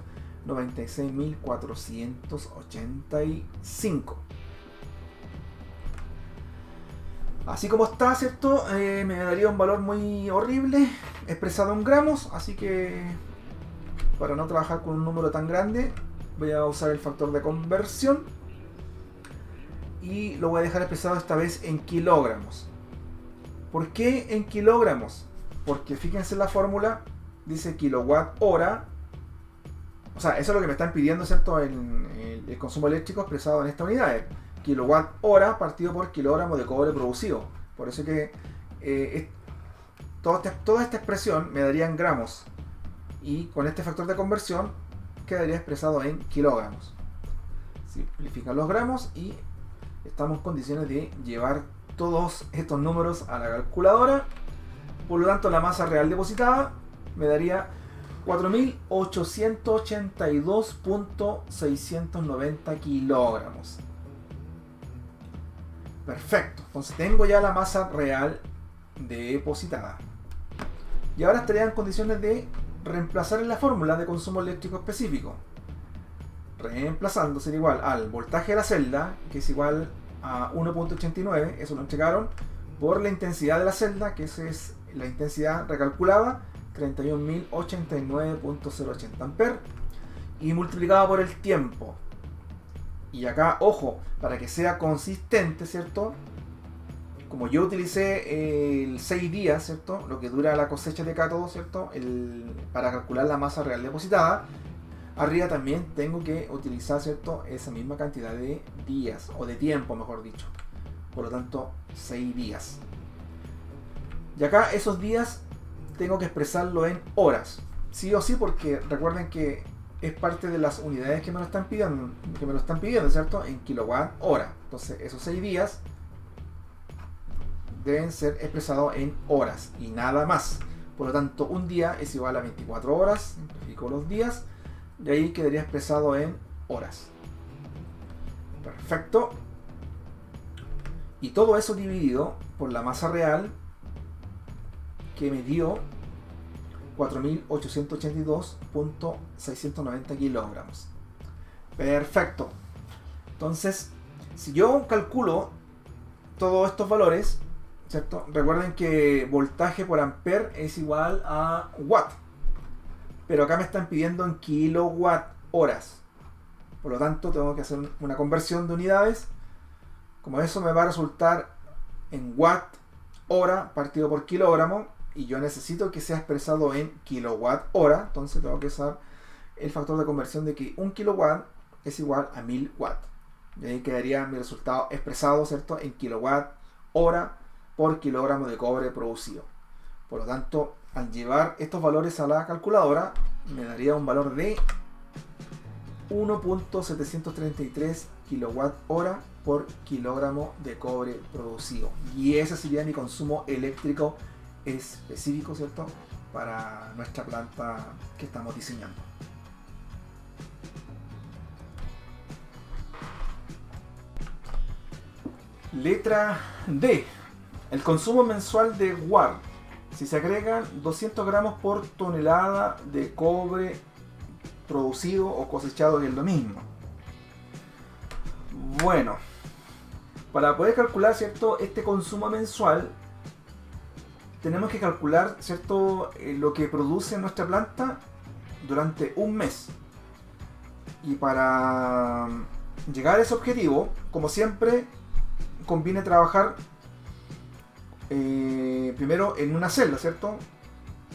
96.485. Así como está, ¿cierto? Me daría un valor muy horrible expresado en gramos, así que para no trabajar con un número tan grande voy a usar el factor de conversión y lo voy a dejar expresado esta vez en kilogramos. ¿Por qué en kilogramos? Porque fíjense en la fórmula, dice kilowatt hora. O sea, eso es lo que me están pidiendo, ¿cierto? El consumo eléctrico expresado en estas unidades. Kilowatt hora partido por kilogramo de cobre producido. Por eso que toda esta expresión me daría en gramos. Y con este factor de conversión quedaría expresado en kilogramos. Simplifican los gramos y estamos en condiciones de llevar todos estos números a la calculadora. Por lo tanto, la masa real depositada me daría 4.882.690 kilogramos. Perfecto. Entonces tengo ya la masa real depositada. Y ahora estaría en condiciones de reemplazar en la fórmula de consumo eléctrico específico. Reemplazando sería igual al voltaje de la celda, que es igual a 1.89, eso lo entregaron, por la intensidad de la celda, que esa es la intensidad recalculada, 31.089.080 amperes, y multiplicado por el tiempo. Y acá, ojo, para que sea consistente, ¿cierto? Como yo utilicé el 6 días, ¿cierto?, lo que dura la cosecha de cátodo, ¿cierto?, para calcular la masa real depositada, arriba también tengo que utilizar, ¿cierto?, esa misma cantidad de días, o de tiempo, mejor dicho. Por lo tanto, 6 días. Y acá esos días tengo que expresarlo en horas. Sí o sí, porque recuerden que es parte de las unidades que me lo están pidiendo, ¿cierto?, en kilowatt hora. Entonces, esos 6 días deben ser expresados en horas y nada más. Por lo tanto, un día es igual a 24 horas. Simplifico los días. Y ahí quedaría expresado en horas. Perfecto. Y todo eso dividido por la masa real, que me dio 4.882.690 kilogramos. Perfecto. Entonces, si yo calculo todos estos valores, ¿cierto? Recuerden que voltaje por ampere es igual a watt. Pero acá me están pidiendo en kilowatt horas. Por lo tanto, tengo que hacer una conversión de unidades. Como eso me va a resultar en watt hora partido por kilogramo. Y yo necesito que sea expresado en kilowatt hora. Entonces tengo que usar el factor de conversión de que 1 kilowatt es igual a 1000 watts. Y ahí quedaría mi resultado expresado, ¿cierto?, en kilowatt hora por kilogramo de cobre producido. Por lo tanto, al llevar estos valores a la calculadora, me daría un valor de 1.733 kilowatt hora por kilogramo de cobre producido. Y ese sería mi consumo eléctrico específico, ¿cierto?, para nuestra planta que estamos diseñando. Letra D. El consumo mensual de guar. Si se agregan 200 gramos por tonelada de cobre producido o cosechado, que es lo mismo. Bueno, para poder calcular, ¿cierto?, este consumo mensual, tenemos que calcular, ¿cierto?, lo que produce nuestra planta durante un mes. Y para llegar a ese objetivo, como siempre, conviene trabajar primero en una celda, ¿cierto?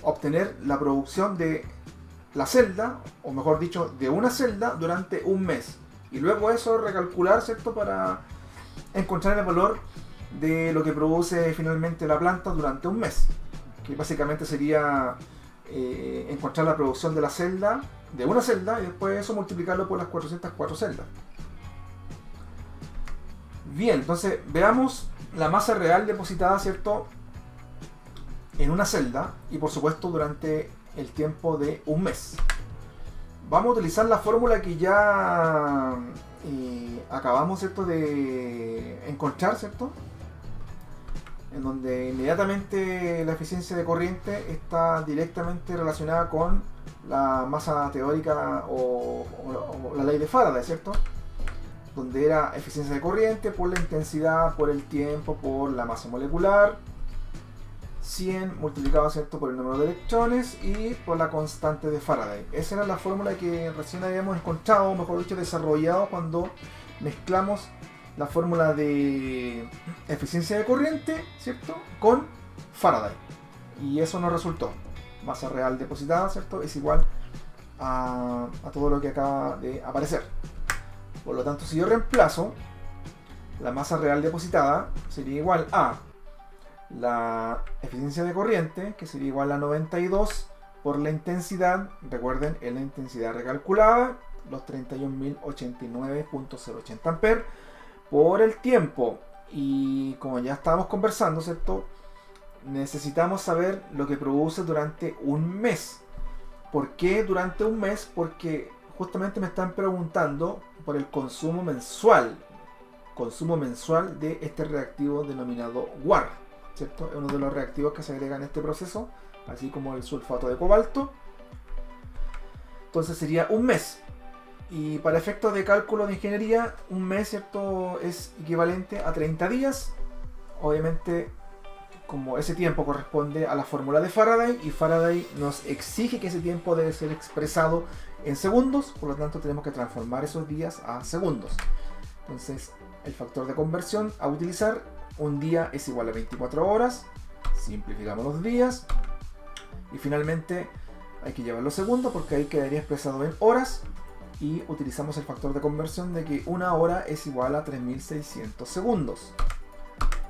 Obtener la producción de la celda, o mejor dicho, de una celda durante un mes. Y luego eso recalcular, ¿cierto?, para encontrar el valor de lo que produce finalmente la planta durante un mes. Que básicamente sería encontrar la producción de la celda, de una celda, y después eso multiplicarlo por las 404 celdas. Bien, entonces veamos la masa real depositada, ¿cierto?, en una celda, y por supuesto durante el tiempo de un mes. Vamos a utilizar la fórmula que ya acabamos, ¿cierto?, de encontrar, ¿cierto?, en donde inmediatamente la eficiencia de corriente está directamente relacionada con la masa teórica o la ley de Faraday, ¿cierto?, donde era eficiencia de corriente por la intensidad, por el tiempo, por la masa molecular, 100 multiplicado, ¿cierto?, por el número de electrones y por la constante de Faraday. Esa era la fórmula que recién habíamos encontrado, o mejor dicho, desarrollado cuando mezclamos la fórmula de eficiencia de corriente, ¿cierto?, con Faraday. Y eso nos resultó. Masa real depositada, ¿cierto?, es igual a todo lo que acaba de aparecer. Por lo tanto, si yo reemplazo, la masa real depositada sería igual a la eficiencia de corriente, que sería igual a 92 por la intensidad, recuerden, es la intensidad recalculada, los 31.089.080 amperes, por el tiempo. Y como ya estábamos conversando, ¿cierto?, necesitamos saber lo que produce durante un mes. ¿Por qué durante un mes? Porque justamente me están preguntando por el consumo mensual de este reactivo denominado guar, ¿cierto? Es uno de los reactivos que se agrega en este proceso, así como el sulfato de cobalto. Entonces sería un mes. Y para efectos de cálculo de ingeniería, un mes, ¿cierto?, es equivalente a 30 días. Obviamente, como ese tiempo corresponde a la fórmula de Faraday, y Faraday nos exige que ese tiempo debe ser expresado en segundos, por lo tanto tenemos que transformar esos días a segundos. Entonces, el factor de conversión a utilizar: un día es igual a 24 horas, simplificamos los días, y finalmente hay que llevar los segundos porque ahí quedaría expresado en horas, y utilizamos el factor de conversión de que una hora es igual a 3600 segundos.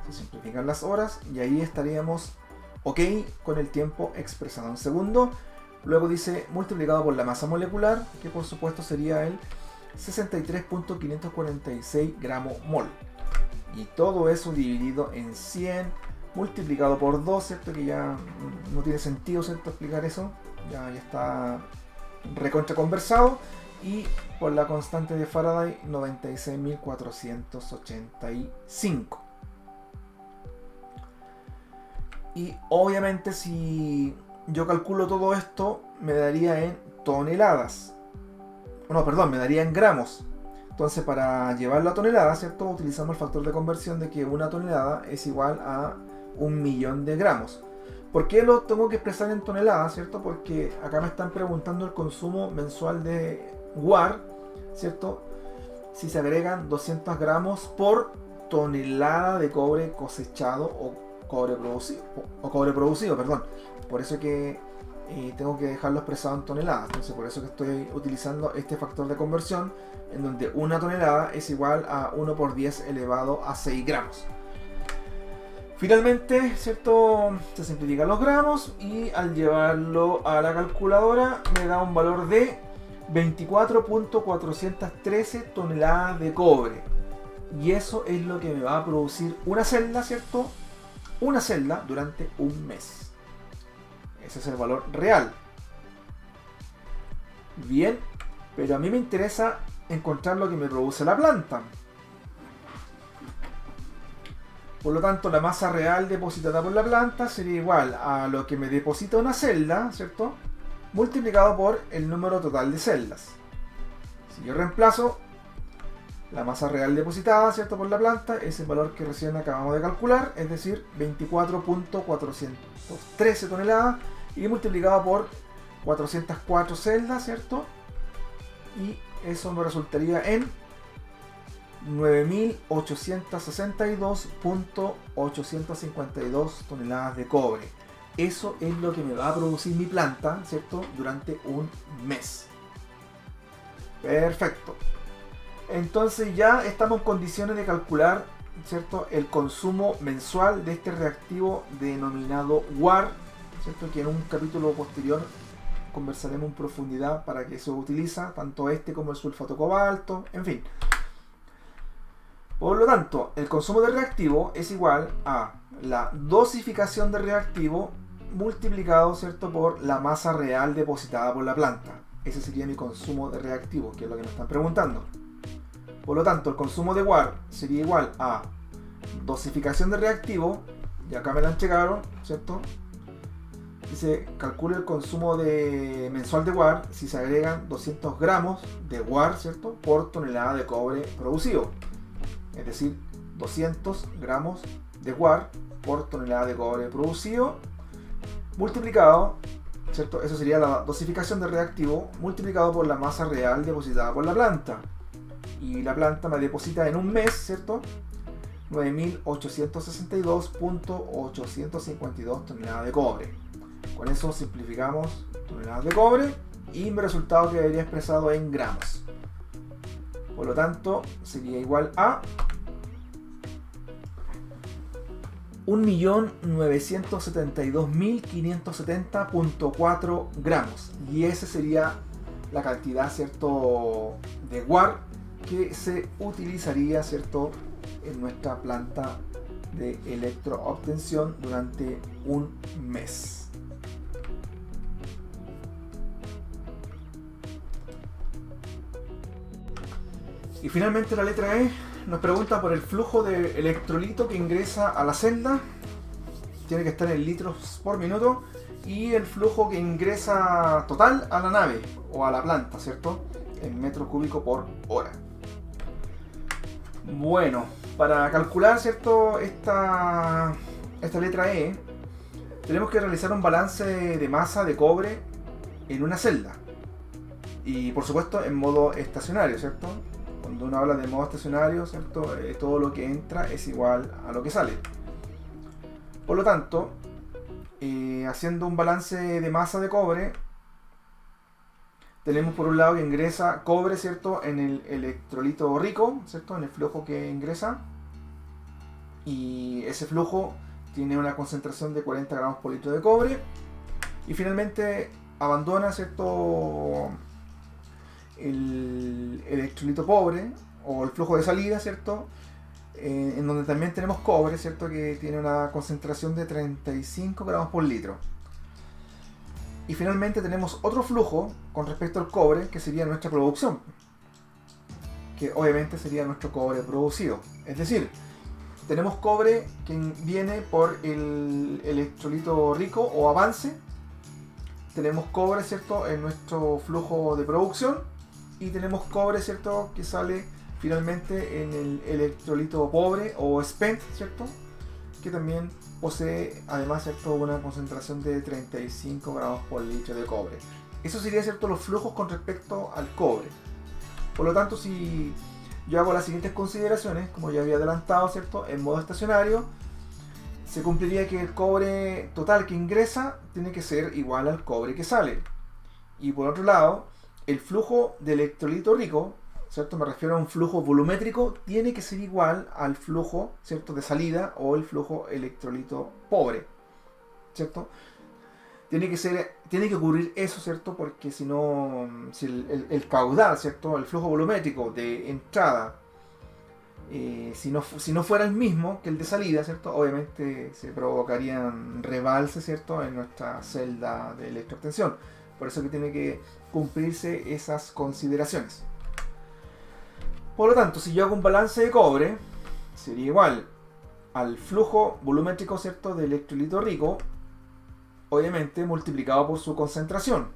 Se simplifican las horas y ahí estaríamos ok con el tiempo expresado en segundo. Luego dice multiplicado por la masa molecular, que por supuesto sería el 63.546 gramos mol. Y todo eso dividido en 100, multiplicado por 2, ¿cierto? Que ya no tiene sentido, ¿cierto?, explicar eso. Ya está recontra conversado. Y por la constante de Faraday, 96.485. Y obviamente si yo calculo todo esto, me daría en toneladas. No, perdón, me daría en gramos. Entonces, para llevarlo a toneladas, ¿cierto?, utilizamos el factor de conversión de que una tonelada es igual a 1.000.000 de gramos. ¿Por qué lo tengo que expresar en toneladas, cierto? Porque acá me están preguntando el consumo mensual de guar, ¿cierto?, si se agregan 200 gramos por tonelada de cobre cosechado o cobre producido, perdón. Por eso que tengo que dejarlo expresado en toneladas. Entonces, por eso que estoy utilizando este factor de conversión, en donde una tonelada es igual a 1 por 10 elevado a 6 gramos. Finalmente, ¿cierto?, se simplifican los gramos y al llevarlo a la calculadora me da un valor de 24.413 toneladas de cobre. Y eso es lo que me va a producir una celda, ¿cierto? Una celda durante un mes. Ese es el valor real. Bien, pero a mí me interesa encontrar lo que me produce la planta. Por lo tanto, la masa real depositada por la planta sería igual a lo que me deposita una celda, ¿cierto? Multiplicado por el número total de celdas. Si yo reemplazo la masa real depositada, ¿cierto?, por la planta, es el valor que recién acabamos de calcular, es decir, 24.413 toneladas, y multiplicado por 404 celdas, ¿cierto? Y eso me resultaría en 9.862.852 toneladas de cobre. Eso es lo que me va a producir mi planta, ¿cierto?, durante un mes. Perfecto. Entonces ya estamos en condiciones de calcular, ¿cierto?, el consumo mensual de este reactivo denominado WAR, ¿cierto?, que en un capítulo posterior conversaremos en profundidad para qué se utiliza, tanto este como el sulfato cobalto, en fin. Por lo tanto, el consumo de reactivo es igual a la dosificación de reactivo multiplicado, ¿cierto?, por la masa real depositada por la planta. Ese sería mi consumo de reactivo, que es lo que me están preguntando. Por lo tanto, el consumo de WAR sería igual a dosificación de reactivo, y acá me la entregaron, ¿cierto? Y se calcula el consumo mensual de WAR si se agregan 200 gramos de WAR, ¿cierto?, por tonelada de cobre producido. Es decir, 200 gramos de WAR por tonelada de cobre producido, multiplicado, ¿cierto? Eso sería la dosificación de reactivo, multiplicado por la masa real depositada por la planta. Y la planta me deposita en un mes, ¿cierto?, 9.862.852 toneladas de cobre. Con eso simplificamos toneladas de cobre y mi resultado quedaría expresado en gramos. Por lo tanto, sería igual a 1.972.570.4 gramos. Y esa sería la cantidad, ¿cierto?, de WAR que se utilizaría, ¿cierto?, en nuestra planta de electroobtención durante un mes. Y finalmente la letra E nos pregunta por el flujo de electrolito que ingresa a la celda. Tiene que estar en litros por minuto. Y el flujo que ingresa total a la nave o a la planta, ¿cierto?, en metro cúbico por hora. Bueno, para calcular, ¿cierto?, esta letra E, tenemos que realizar un balance de masa de cobre en una celda. Y por supuesto en modo estacionario, ¿cierto? Cuando uno habla de modo estacionario, ¿cierto?, todo lo que entra es igual a lo que sale. Por lo tanto, haciendo un balance de masa de cobre, tenemos por un lado que ingresa cobre, ¿cierto?, en el electrolito rico, ¿cierto?, en el flujo que ingresa. Y ese flujo tiene una concentración de 40 gramos por litro de cobre. Y finalmente abandona, ¿cierto?, el electrolito pobre o el flujo de salida, ¿cierto?, en donde también tenemos cobre, ¿cierto?, que tiene una concentración de 35 gramos por litro. Y finalmente tenemos otro flujo con respecto al cobre, que sería nuestra producción, que obviamente sería nuestro cobre producido. Es decir, tenemos cobre que viene por el electrolito rico o avance, tenemos cobre, ¿cierto?, en nuestro flujo de producción, y tenemos cobre, ¿cierto?, que sale finalmente en el electrolito pobre o spent, ¿cierto?, que también posee además, ¿cierto?, una concentración de 35 gramos por litro de cobre. Eso sería, ¿cierto?, los flujos con respecto al cobre. Por lo tanto, si yo hago las siguientes consideraciones, como ya había adelantado, ¿cierto?, en modo estacionario, se cumpliría que el cobre total que ingresa tiene que ser igual al cobre que sale. Y por otro lado, el flujo de electrolito rico, ¿cierto?, me refiero a un flujo volumétrico, tiene que ser igual al flujo, ¿cierto?, de salida o el flujo electrolito pobre, ¿cierto? Tiene que ocurrir eso, ¿cierto? Porque si no, si el caudal, ¿cierto?, el flujo volumétrico de entrada Si no fuera el mismo que el de salida, ¿cierto? Obviamente se provocarían rebalses, ¿cierto? En nuestra celda de electroobtención. Por eso que tiene que cumplirse esas consideraciones. Por lo tanto, si yo hago un balance de cobre, sería igual al flujo volumétrico, ¿cierto?, de electrolito rico, obviamente multiplicado por su concentración,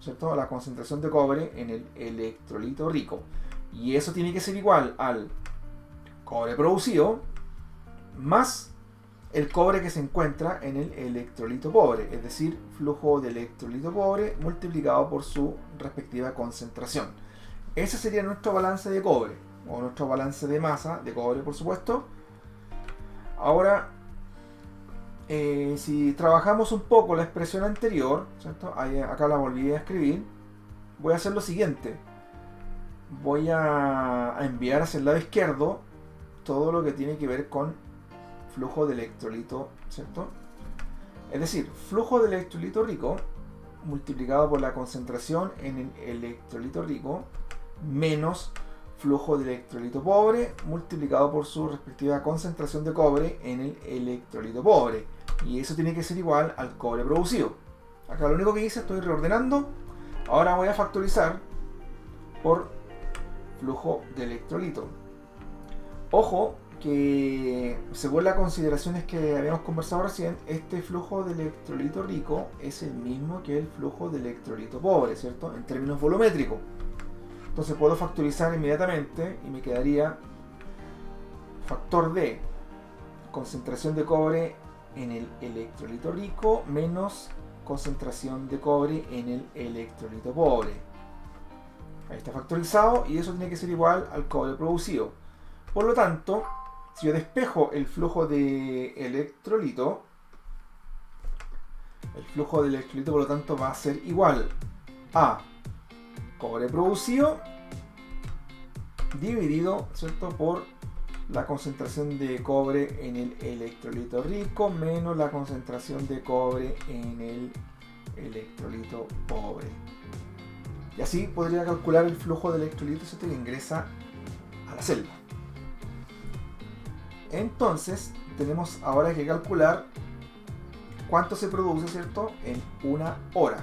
¿cierto? La concentración de cobre en el electrolito rico. Y eso tiene que ser igual al cobre producido más el cobre que se encuentra en el electrolito pobre, es decir, flujo de electrolito pobre multiplicado por su respectiva concentración. Ese sería nuestro balance de cobre, o nuestro balance de masa de cobre, por supuesto. Ahora, si trabajamos un poco la expresión anterior, ¿cierto? Acá la volví a escribir. Voy a hacer lo siguiente. Voy a enviar hacia el lado izquierdo todo lo que tiene que ver con flujo de electrolito, ¿cierto? Es decir, flujo de electrolito rico multiplicado por la concentración en el electrolito rico menos flujo de electrolito pobre multiplicado por su respectiva concentración de cobre en el electrolito pobre. Y eso tiene que ser igual al cobre producido. Acá lo único que hice, estoy reordenando. Ahora voy a factorizar por flujo de electrolito. Ojo que, según las consideraciones que habíamos conversado recién, este flujo de electrolito rico es el mismo que el flujo de electrolito pobre, ¿cierto? En términos volumétricos. Entonces puedo factorizar inmediatamente y me quedaría factor de concentración de cobre en el electrolito rico menos concentración de cobre en el electrolito pobre. Ahí está factorizado y eso tiene que ser igual al cobre producido. Por lo tanto, si yo despejo el flujo de electrolito, por lo tanto va a ser igual a cobre producido dividido, ¿cierto?, por la concentración de cobre en el electrolito rico menos la concentración de cobre en el electrolito pobre. Y así podría calcular el flujo de electrolito, ¿cierto?, que ingresa a la celda. Entonces tenemos ahora que calcular cuánto se produce, ¿cierto?, en una hora,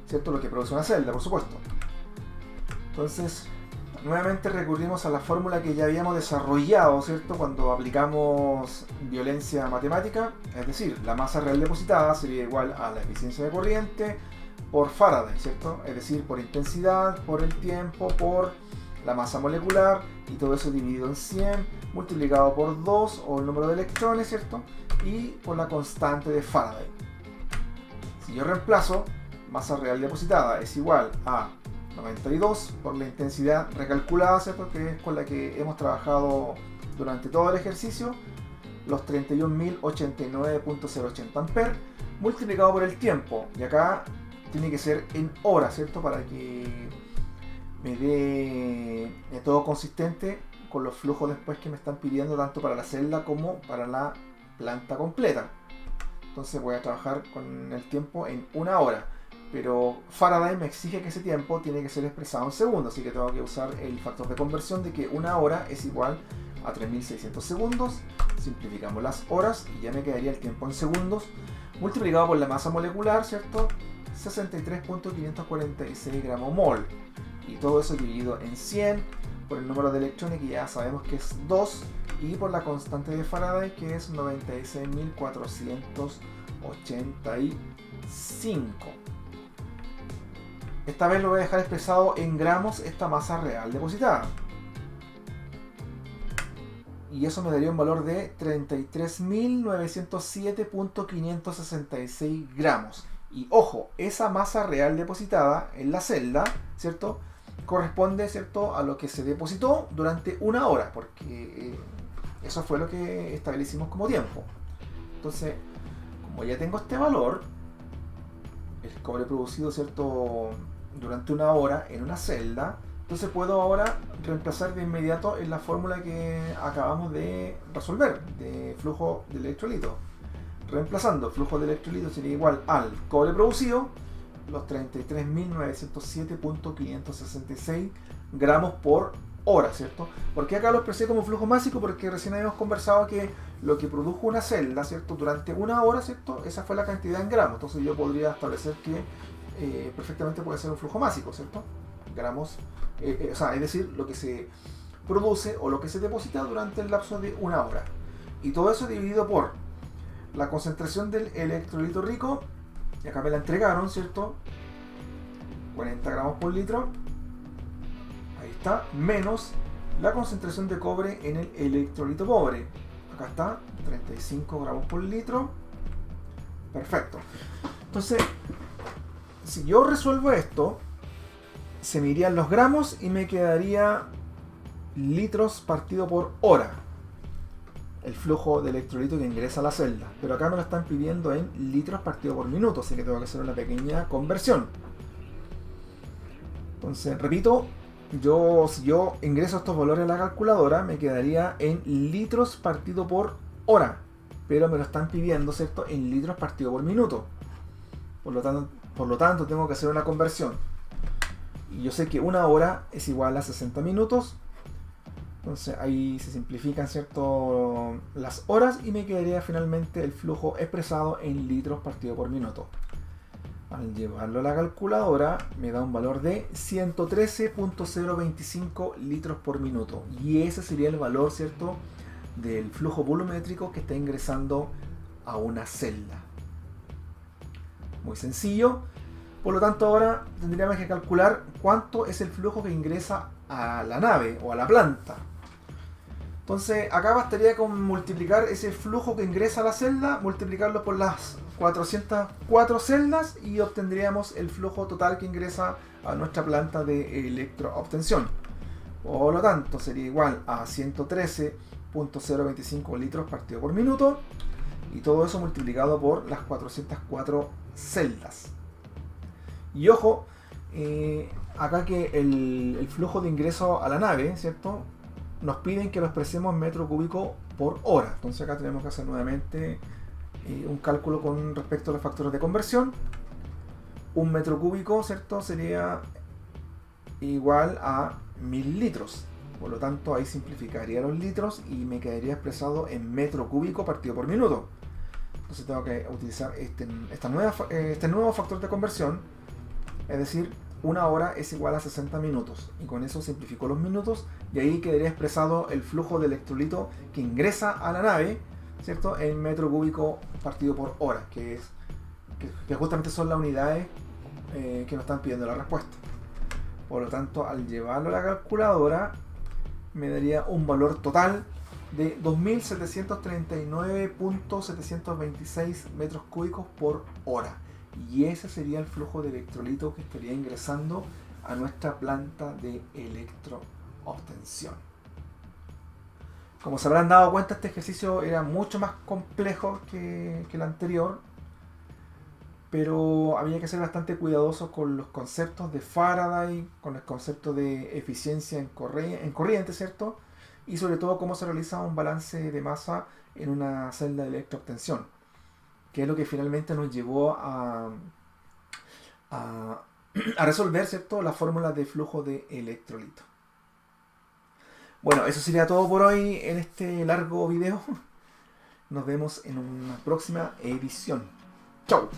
¿cierto? Lo que produce una celda, por supuesto. Entonces, nuevamente recurrimos a la fórmula que ya habíamos desarrollado, ¿cierto?, cuando aplicamos violencia matemática, es decir, la masa real depositada sería igual a la eficiencia de corriente por Faraday, ¿cierto? Es decir, por intensidad, por el tiempo, por la masa molecular, y todo eso dividido en 100, multiplicado por 2, o el número de electrones, ¿cierto?, y por la constante de Faraday. Si yo reemplazo, masa real depositada es igual a 92 por la intensidad recalculada, ¿cierto?, que es con la que hemos trabajado durante todo el ejercicio, los 31.089.080 amperes, multiplicado por el tiempo, y acá tiene que ser en horas, ¿cierto?, para que me dé todo consistente con los flujos después que me están pidiendo tanto para la celda como para la planta completa. Entonces voy a trabajar con el tiempo en una hora, pero Faraday me exige que ese tiempo tiene que ser expresado en segundos, así que tengo que usar el factor de conversión de que una hora es igual a 3600 segundos. Simplificamos las horas y ya me quedaría el tiempo en segundos multiplicado por la masa molecular, ¿cierto?, 63.546 gramos mol, y todo eso dividido en 100 por el número de electrones, que ya sabemos que es 2, y por la constante de Faraday, que es 96.485. Esta vez lo voy a dejar expresado en gramos, esta masa real depositada, y eso me daría un valor de 33.907.566 gramos. Y ojo, esa masa real depositada en la celda, ¿cierto?, corresponde, ¿cierto?, a lo que se depositó durante una hora, porque eso fue lo que establecimos como tiempo. Entonces, como ya tengo este valor, el cobre producido, ¿cierto?, durante una hora en una celda, entonces puedo ahora reemplazar de inmediato en la fórmula que acabamos de resolver, de flujo de electrolito. Reemplazando, flujo de electrolito sería igual al cobre producido los 33.907.566 gramos por hora, ¿cierto? ¿Por qué acá lo expresé como flujo másico? Porque recién habíamos conversado que lo que produjo una celda, ¿cierto? Durante una hora, ¿cierto? Esa fue la cantidad en gramos. Entonces yo podría establecer que perfectamente puede ser un flujo másico, ¿cierto? Gramos, o sea, es decir, lo que se produce o lo que se deposita durante el lapso de una hora. Y todo eso dividido por la concentración del electrolito rico, y acá me la entregaron, ¿cierto? 40 gramos por litro, ahí está, menos la concentración de cobre en el electrolito pobre, acá está, 35 gramos por litro, perfecto. Entonces, si yo resuelvo esto, se me irían los gramos y me quedaría litros partido por hora el flujo de electrolito que ingresa a la celda, pero acá me lo están pidiendo en litros partido por minuto, así que tengo que hacer una pequeña conversión. Entonces, repito, si yo ingreso estos valores a la calculadora, me quedaría en litros partido por hora, pero me lo están pidiendo, ¿cierto?, en litros partido por minuto. Por lo tanto, tengo que hacer una conversión. Y yo sé que una hora es igual a 60 minutos. Entonces ahí se simplifican, ¿cierto?, las horas y me quedaría finalmente el flujo expresado en litros partido por minuto. Al llevarlo a la calculadora me da un valor de 113.025 litros por minuto. Y ese sería el valor, ¿cierto?, del flujo volumétrico que está ingresando a una celda. Muy sencillo. Por lo tanto, ahora tendríamos que calcular cuánto es el flujo que ingresa a la nave o a la planta. Entonces, acá bastaría con multiplicar ese flujo que ingresa a la celda, multiplicarlo por las 404 celdas y obtendríamos el flujo total que ingresa a nuestra planta de electroobtención. Por lo tanto, sería igual a 113.025 litros partido por minuto y todo eso multiplicado por las 404 celdas. Y ojo, acá que el flujo de ingreso a la nave, ¿cierto?, nos piden que lo expresemos en metro cúbico por hora. Entonces acá tenemos que hacer nuevamente un cálculo con respecto a los factores de conversión. Un metro cúbico, ¿cierto?, sería igual a 1000 litros. Por lo tanto, ahí simplificaría los litros y me quedaría expresado en metro cúbico partido por minuto. Entonces tengo que utilizar este nuevo factor de conversión, es decir, una hora es igual a 60 minutos. Y con eso simplifico los minutos y ahí quedaría expresado el flujo de electrolito que ingresa a la nave, ¿cierto?, en metro cúbico partido por hora, que justamente son las unidades que nos están pidiendo la respuesta. Por lo tanto, al llevarlo a la calculadora, me daría un valor total de 2.739.726 metros cúbicos por hora. Y ese sería el flujo de electrolito que estaría ingresando a nuestra planta de electroobtención. Como se habrán dado cuenta, este ejercicio era mucho más complejo que el anterior, pero había que ser bastante cuidadoso con los conceptos de Faraday, con el concepto de eficiencia en corriente, ¿cierto?, y sobre todo cómo se realiza un balance de masa en una celda de electroobtención, que es lo que finalmente nos llevó a resolver, ¿cierto?, la fórmula de flujo de electrolito. Bueno, eso sería todo por hoy en este largo video. Nos vemos en una próxima edición. ¡Chau!